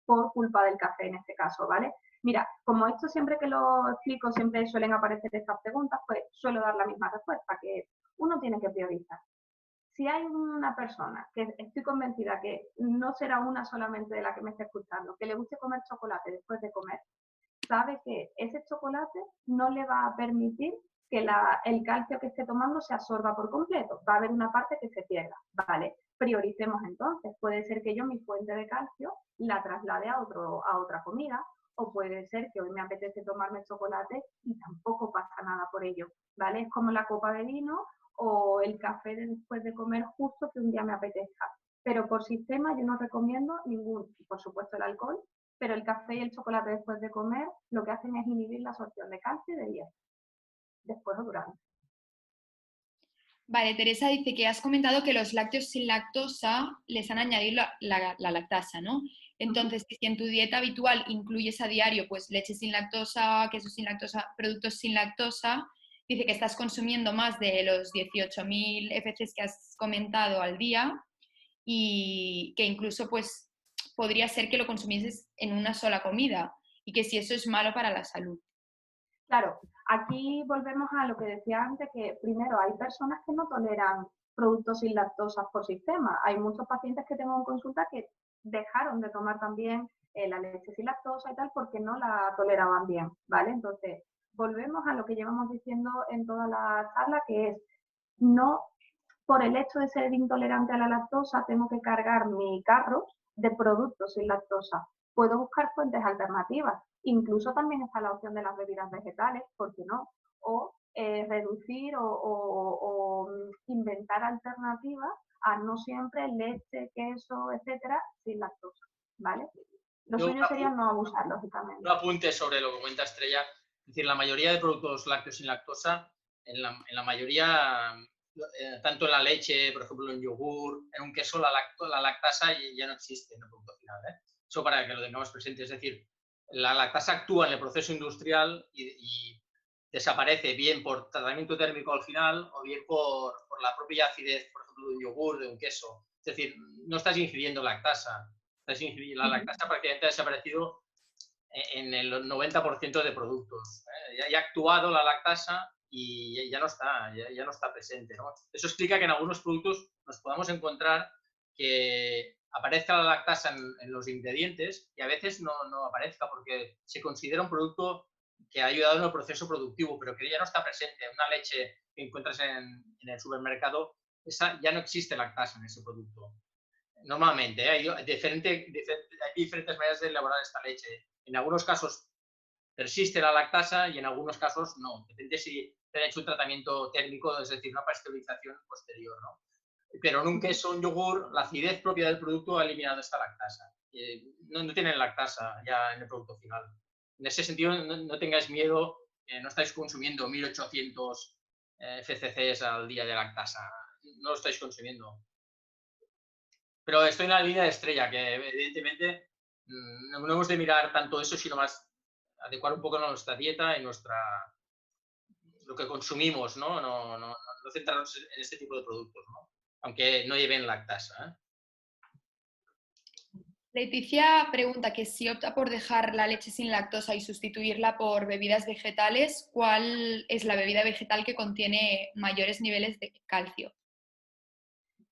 por culpa del café en este caso, ¿vale? Mira, como esto siempre que lo explico siempre suelen aparecer estas preguntas, pues suelo dar la misma respuesta, que uno tiene que priorizar. Si hay una persona que estoy convencida que no será una solamente de la que me esté escuchando, que le guste comer chocolate después de comer, sabe que ese chocolate no le va a permitir que el calcio que esté tomando se absorba por completo. Va a haber una parte que se pierda, ¿vale? Prioricemos entonces. Puede ser que yo mi fuente de calcio la traslade a otra comida, o puede ser que hoy me apetece tomarme chocolate y tampoco pasa nada por ello, ¿vale? Es como la copa de vino o el café después de comer justo que un día me apetezca. Pero por sistema yo no recomiendo ningún, por supuesto el alcohol, pero el café y el chocolate después de comer lo que hacen es inhibir la absorción de calcio y de hierro, después o durante. Vale, Teresa dice que has comentado que los lácteos sin lactosa les han añadido la lactasa, ¿no? Entonces, si en tu dieta habitual incluyes a diario pues leche sin lactosa, queso sin lactosa, productos sin lactosa, dice que estás consumiendo más de los 18.000 FCs que has comentado al día y que incluso pues podría ser que lo consumieses en una sola comida y que si eso es malo para la salud. Claro, aquí volvemos a lo que decía antes, que primero hay personas que no toleran productos sin lactosa por sistema. Hay muchos pacientes que tengo en consulta que dejaron de tomar también la leche sin lactosa y tal porque no la toleraban bien, ¿vale? Entonces, volvemos a lo que llevamos diciendo en toda la charla, que es no por el hecho de ser intolerante a la lactosa tengo que cargar mi carro de productos sin lactosa. Puedo buscar fuentes alternativas. Incluso también está la opción de las bebidas vegetales, ¿por qué no? O reducir o inventar alternativas a no siempre leche, queso, etcétera, sin lactosa, ¿vale? Lo suyo sería no abusar, lógicamente. Un apunte sobre lo que comenta Estrella. Es decir, la mayoría de productos lácteos sin lactosa, en la mayoría, tanto en la leche, por ejemplo, en yogur, en un queso, la lactasa ya no existe en el producto final. Eso para que lo tengamos presente. Es decir, la lactasa actúa en el proceso industrial y desaparece bien por tratamiento térmico al final o bien por la propia acidez, por ejemplo, de un yogur, de un queso. Es decir, no estás ingiriendo lactasa. La lactasa prácticamente ha desaparecido en el 90% de productos. Ya ha actuado la lactasa y ya no está presente, ¿no? Eso explica que en algunos productos nos podamos encontrar que aparezca la lactasa en los ingredientes y a veces no aparezca porque se considera un producto que ha ayudado en el proceso productivo, pero que ya no está presente. Una leche que encuentras en el supermercado, ya no existe lactasa en ese producto. Normalmente, hay diferentes maneras de elaborar esta leche. En algunos casos persiste la lactasa y en algunos casos no. Depende si te han hecho un tratamiento térmico, es decir, una pasteurización posterior, ¿no? Pero en un queso, un yogur, la acidez propia del producto ha eliminado esta lactasa. No tienen lactasa ya en el producto final. En ese sentido, no tengáis miedo, no estáis consumiendo 1800 FCCs al día de lactasa. No lo estáis consumiendo. Pero estoy en la línea de Estrella, que evidentemente no hemos de mirar tanto eso, sino más adecuar un poco nuestra dieta y lo que consumimos, ¿no? No centrarnos en este tipo de productos, ¿no? Aunque no lleven lactasa, ¿eh? Leticia pregunta que si opta por dejar la leche sin lactosa y sustituirla por bebidas vegetales, ¿cuál es la bebida vegetal que contiene mayores niveles de calcio?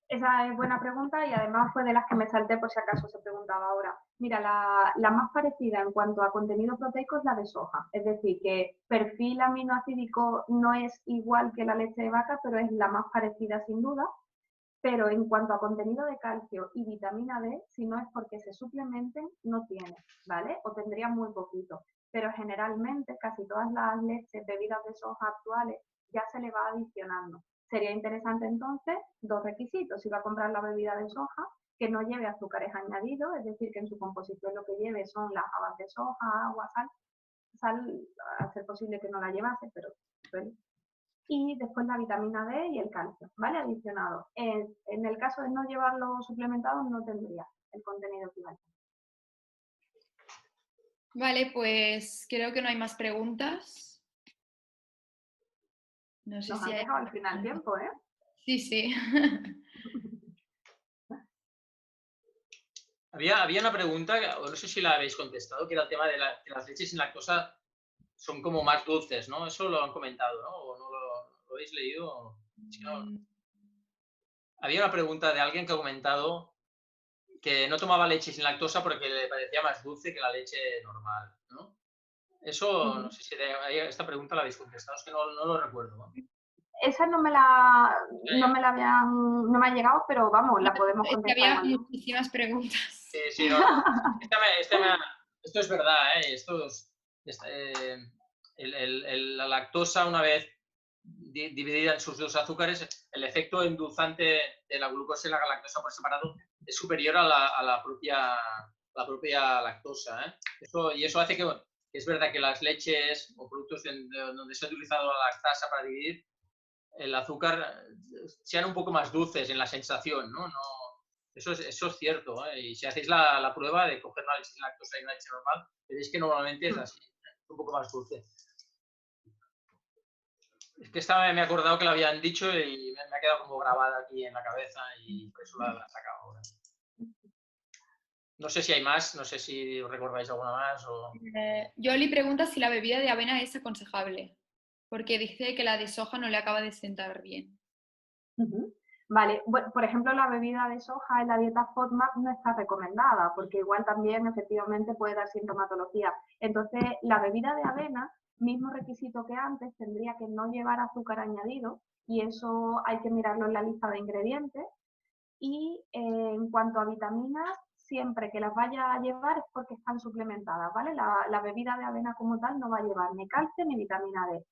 Esa es buena pregunta y además fue de las que me salté por si acaso se preguntaba ahora. Mira, la más parecida en cuanto a contenido proteico es la de soja. Es decir, que perfil aminoácidico no es igual que la leche de vaca, pero es la más parecida sin duda. Pero en cuanto a contenido de calcio y vitamina D, si no es porque se suplementen, no tiene, ¿vale? O tendría muy poquito. Pero generalmente casi todas las leches, bebidas de soja actuales, ya se le va adicionando. Sería interesante entonces dos requisitos. Si va a comprar la bebida de soja, que no lleve azúcares añadidos, es decir, que en su composición lo que lleve son las habas de soja, agua, sal, a ser posible que no la llevase, pero bueno. Y después la vitamina D y el calcio, ¿vale? Adicionado. En el caso de no llevarlo suplementado, no tendría el contenido equivalente. Vale, pues creo que no hay más preguntas. No sé Nos si han dejado al final tiempo, ¿eh? Sí, sí. Había una pregunta, o no sé si la habéis contestado, que era el tema de que las leches sin lactosa son como más dulces, ¿no? Eso lo han comentado, ¿no? ¿O no lo habéis leído? Es que no. Había una pregunta de alguien que ha comentado que no tomaba leche sin lactosa porque le parecía más dulce que la leche normal, ¿no? Eso, no sé si esta pregunta la habéis contestado, es que no lo recuerdo, ¿no? Esa no me la ha llegado, pero vamos, la podemos contestar. Había muchísimas preguntas. Sí, no. Esto es verdad, ¿eh? La lactosa, una vez dividida en sus dos azúcares, el efecto endulzante de la glucosa y la lactosa por separado es superior a la propia lactosa, ¿eh? Eso hace que es verdad que las leches o productos donde se ha utilizado la lactasa para dividir el azúcar sean un poco más dulces en la sensación, ¿no? Eso es cierto, ¿eh? Y si hacéis la prueba de coger una leche sin lactosa y una leche normal, veréis que normalmente es así, un poco más dulce. Es que esta me he acordado que la habían dicho y me ha quedado como grabada aquí en la cabeza y por eso la he sacado ahora. No sé si hay más, no sé si recordáis alguna más. Yoli pregunta si la bebida de avena es aconsejable, porque dice que la de soja no le acaba de sentar bien. Vale, bueno, por ejemplo, la bebida de soja en la dieta FODMAP no está recomendada, porque igual también efectivamente puede dar sintomatología. Entonces, la bebida de avena mismo requisito que antes, tendría que no llevar azúcar añadido y eso hay que mirarlo en la lista de ingredientes. Y en cuanto a vitaminas, siempre que las vaya a llevar es porque están suplementadas, ¿vale? La bebida de avena como tal no va a llevar ni calcio ni vitamina D.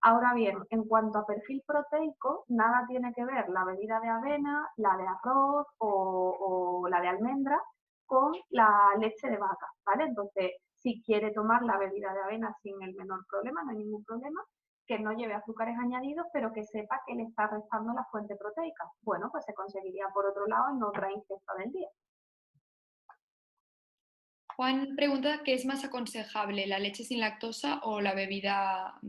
Ahora bien, en cuanto a perfil proteico, nada tiene que ver la bebida de avena, la de arroz o la de almendra con la leche de vaca, ¿vale? Entonces, si quiere tomar la bebida de avena sin el menor problema, no hay ningún problema, que no lleve azúcares añadidos, pero que sepa que le está restando la fuente proteica. Bueno, pues se conseguiría por otro lado en otra ingesta del día. Juan pregunta qué es más aconsejable, la leche sin lactosa o la bebida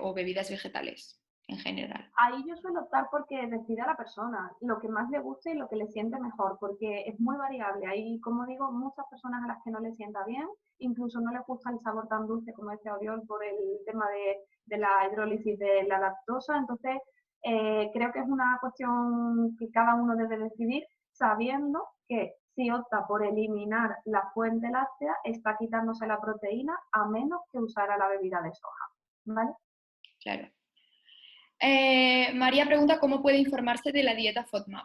o bebidas vegetales en general. Ahí yo suelo optar porque decida la persona lo que más le guste y lo que le siente mejor, porque es muy variable. Hay, como digo, muchas personas a las que no les sienta bien, incluso no les gusta el sabor tan dulce como decía Oriol por el tema de la hidrólisis de la lactosa. Entonces, creo que es una cuestión que cada uno debe decidir sabiendo que si opta por eliminar la fuente láctea, está quitándose la proteína a menos que usara la bebida de soja, ¿vale? Claro. María pregunta cómo puede informarse de la dieta FODMAP.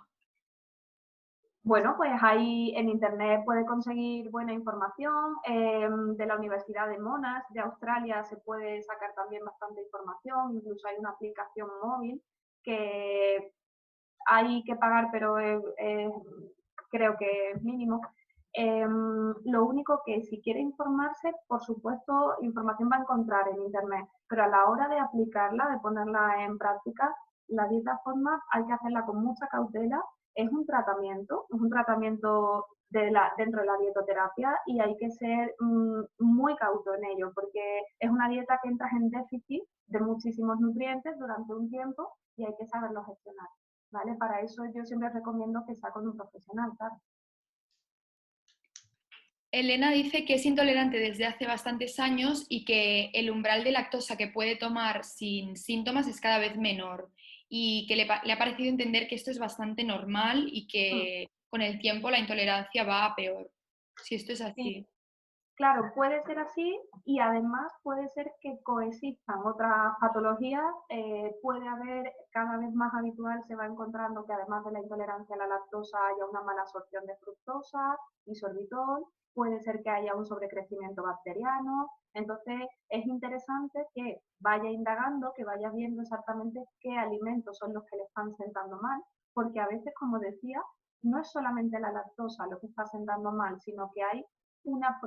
Bueno, pues ahí en internet puede conseguir buena información. De la Universidad de Monash de Australia se puede sacar también bastante información. Incluso hay una aplicación móvil que hay que pagar, pero creo que es mínimo. Lo único que si quiere informarse, por supuesto, información va a encontrar en internet, pero a la hora de aplicarla, de ponerla en práctica, la dieta FODMAP hay que hacerla con mucha cautela. Es un tratamiento dentro de la dietoterapia y hay que ser muy cauto en ello, porque es una dieta que entras en déficit de muchísimos nutrientes durante un tiempo y hay que saberlo gestionar, ¿vale? Para eso yo siempre recomiendo que sea con un profesional, claro. Elena dice que es intolerante desde hace bastantes años y que el umbral de lactosa que puede tomar sin síntomas es cada vez menor y que le ha parecido entender que esto es bastante normal y que con el tiempo la intolerancia va a peor. Si esto es así. Sí. Claro, puede ser así y además puede ser que coexistan otras patologías. Puede haber, cada vez más habitual se va encontrando que además de la intolerancia a la lactosa haya una mala absorción de fructosa y sorbitol. Puede ser que haya un sobrecrecimiento bacteriano. Entonces es interesante que vaya indagando, que vaya viendo exactamente qué alimentos son los que le están sentando mal, porque a veces, como decía, no es solamente la lactosa lo que está sentando mal, sino que hay una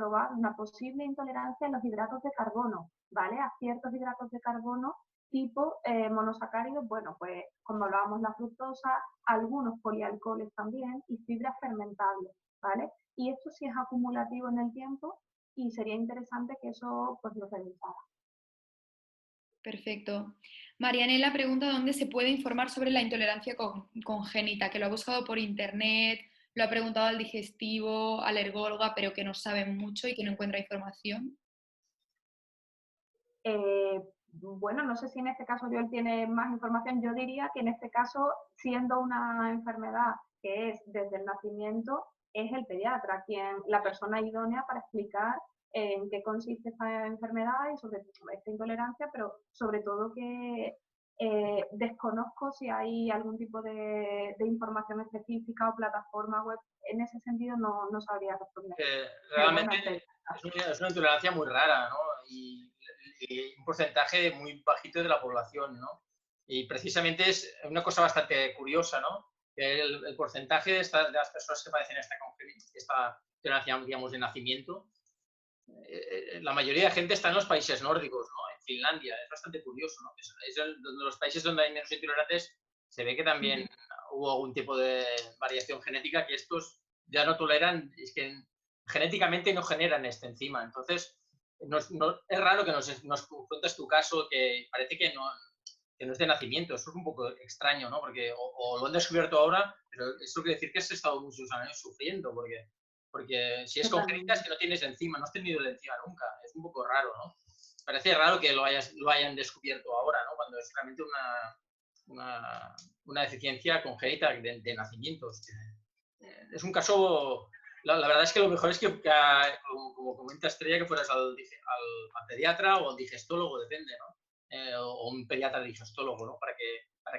posible intolerancia a los hidratos de carbono, ¿vale? A ciertos hidratos de carbono tipo monosacáridos, bueno, pues como hablábamos la fructosa, algunos polialcoholes también y fibras fermentables, ¿vale? Y esto sí es acumulativo en el tiempo y sería interesante que eso pues lo revisara. Perfecto. Marianela pregunta dónde se puede informar sobre la intolerancia congénita, que lo ha buscado por internet, lo ha preguntado al digestivo, al ergóloga, pero que no sabe mucho y que no encuentra información. Bueno, no sé si en este caso Joel tiene más información. Yo diría que en este caso, siendo una enfermedad que es desde el nacimiento, es el pediatra la persona idónea para explicar en qué consiste esta enfermedad y sobre esta intolerancia, pero sobre todo que desconozco si hay algún tipo de información específica o plataforma web. En ese sentido no sabría responder. Realmente es una intolerancia muy rara, ¿no? Y un porcentaje muy bajito de la población, ¿no? Y precisamente es una cosa bastante curiosa, ¿no? Que el porcentaje de las personas que padecen esta intolerancia, digamos, de nacimiento, la mayoría de gente está en los países nórdicos, ¿no? En Finlandia, es bastante curioso, ¿no? Es de los países donde hay menos intolerantes, se ve que también hubo algún tipo de variación genética que estos ya no toleran, es que genéticamente no generan esta enzima. Entonces, es raro que nos cuentes tu caso, que parece que no es de nacimiento. Eso es un poco extraño, ¿no? Porque o lo han descubierto ahora, pero eso quiere decir que has estado muchos años sufriendo, porque si es congénita es que no tienes enzima, no has tenido de enzima nunca. Es un poco raro, ¿no? Parece raro que lo hayan descubierto ahora, ¿no? Cuando es realmente una deficiencia congénita de nacimiento. Es un caso La verdad es que lo mejor es que como comenta Estrella, que fueras al pediatra o al digestólogo, depende, ¿no? O un pediatra digestólogo, ¿no? Para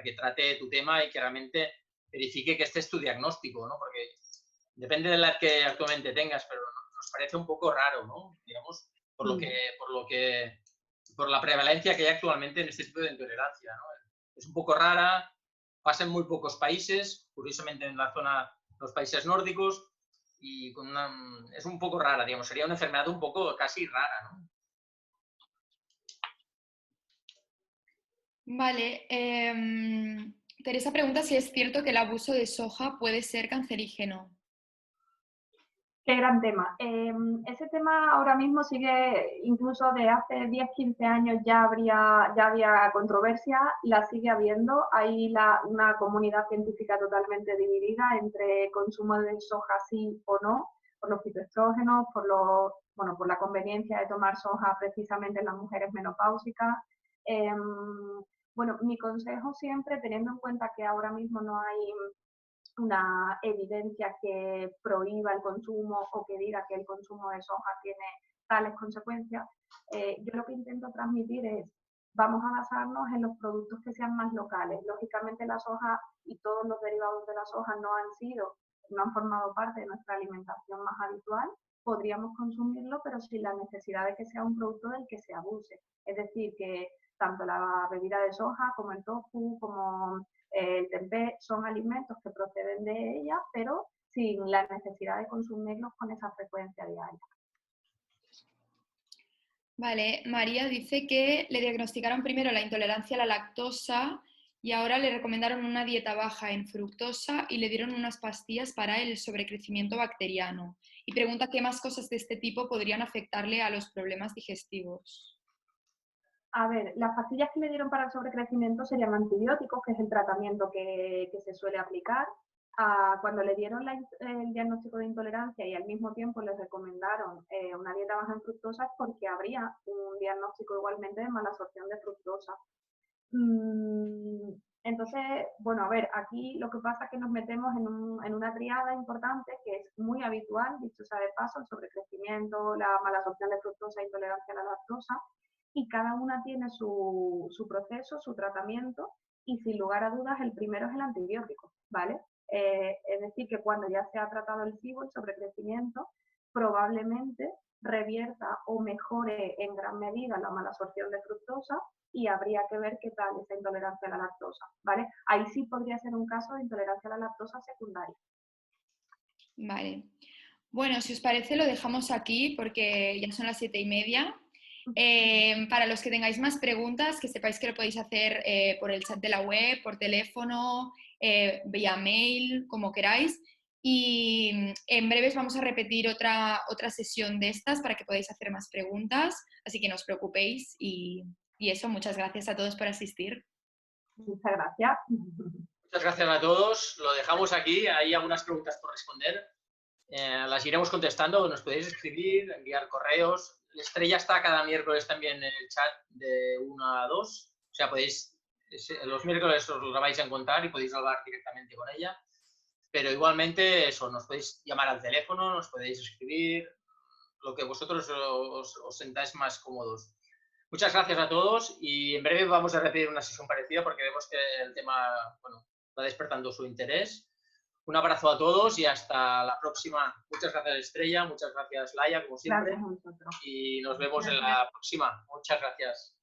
que trate tu tema y que realmente verifique que este es tu diagnóstico, ¿no? Porque depende de la edad que actualmente tengas, pero nos parece un poco raro, ¿no? Digamos, por la prevalencia que hay actualmente en este tipo de intolerancia, ¿no? Es un poco rara, pasa en muy pocos países, curiosamente en la zona de los países nórdicos, y es un poco rara, digamos, sería una enfermedad un poco casi rara, ¿no? Vale. Teresa pregunta si es cierto que el abuso de soja puede ser cancerígeno. Qué gran tema. Ese tema ahora mismo sigue, incluso de hace 10-15 años ya había controversia, la sigue habiendo. Hay una comunidad científica totalmente dividida entre consumo de soja sí o no, por los fitoestrógenos, por la conveniencia de tomar soja precisamente en las mujeres menopáusicas. Bueno, mi consejo siempre, teniendo en cuenta que ahora mismo no hay una evidencia que prohíba el consumo o que diga que el consumo de soja tiene tales consecuencias, yo lo que intento transmitir es, vamos a basarnos en los productos que sean más locales. Lógicamente la soja y todos los derivados de la soja no han formado parte de nuestra alimentación más habitual. Podríamos consumirlo, pero sin la necesidad de que sea un producto del que se abuse. Es decir, que tanto la bebida de soja como el tofu, como el tempeh, son alimentos que proceden de ella, pero sin la necesidad de consumirlos con esa frecuencia diaria. Vale, María dice que le diagnosticaron primero la intolerancia a la lactosa y ahora le recomendaron una dieta baja en fructosa y le dieron unas pastillas para el sobrecrecimiento bacteriano. Y pregunta qué más cosas de este tipo podrían afectarle a los problemas digestivos. A ver, las pastillas que le dieron para el sobrecrecimiento serían antibióticos, que es el tratamiento que se suele aplicar. Cuando le dieron el diagnóstico de intolerancia y al mismo tiempo les recomendaron una dieta baja en fructosa, es porque habría un diagnóstico igualmente de mala absorción de fructosa. Entonces, bueno, a ver, aquí lo que pasa es que nos metemos en una triada importante que es muy habitual, dicho sea de paso, el sobrecrecimiento, la mala absorción de fructosa e intolerancia a la lactosa, y cada una tiene su proceso, su tratamiento, y sin lugar a dudas el primero es el antibiótico, ¿vale? Es decir, que cuando ya se ha tratado el SIBO, el sobrecrecimiento, probablemente revierta o mejore en gran medida la mala absorción de fructosa y habría que ver qué tal esa intolerancia a la lactosa, ¿vale? Ahí sí podría ser un caso de intolerancia a la lactosa secundaria. Vale. Bueno, si os parece lo dejamos aquí porque ya son las 7:30. Para los que tengáis más preguntas, que sepáis que lo podéis hacer por el chat de la web, por teléfono, vía mail, como queráis. Y en breves vamos a repetir otra sesión de estas para que podáis hacer más preguntas, así que no os preocupéis. Y eso, muchas gracias a todos por asistir. Muchas gracias. Muchas gracias a todos. Lo dejamos aquí. Hay algunas preguntas por responder. Las iremos contestando. Nos podéis escribir, enviar correos. Estrella está cada miércoles también en el chat de 1 a 2. O sea, los miércoles os lo vais a encontrar y podéis hablar directamente con ella. Pero igualmente, eso, nos podéis llamar al teléfono, nos podéis escribir, lo que vosotros os sentáis más cómodos. Muchas gracias a todos y en breve vamos a repetir una sesión parecida porque vemos que el tema, bueno, está despertando su interés. Un abrazo a todos y hasta la próxima. Muchas gracias, Estrella. Muchas gracias, Laia, como siempre. Gracias a vosotros. Y nos vemos en la próxima. Muchas gracias.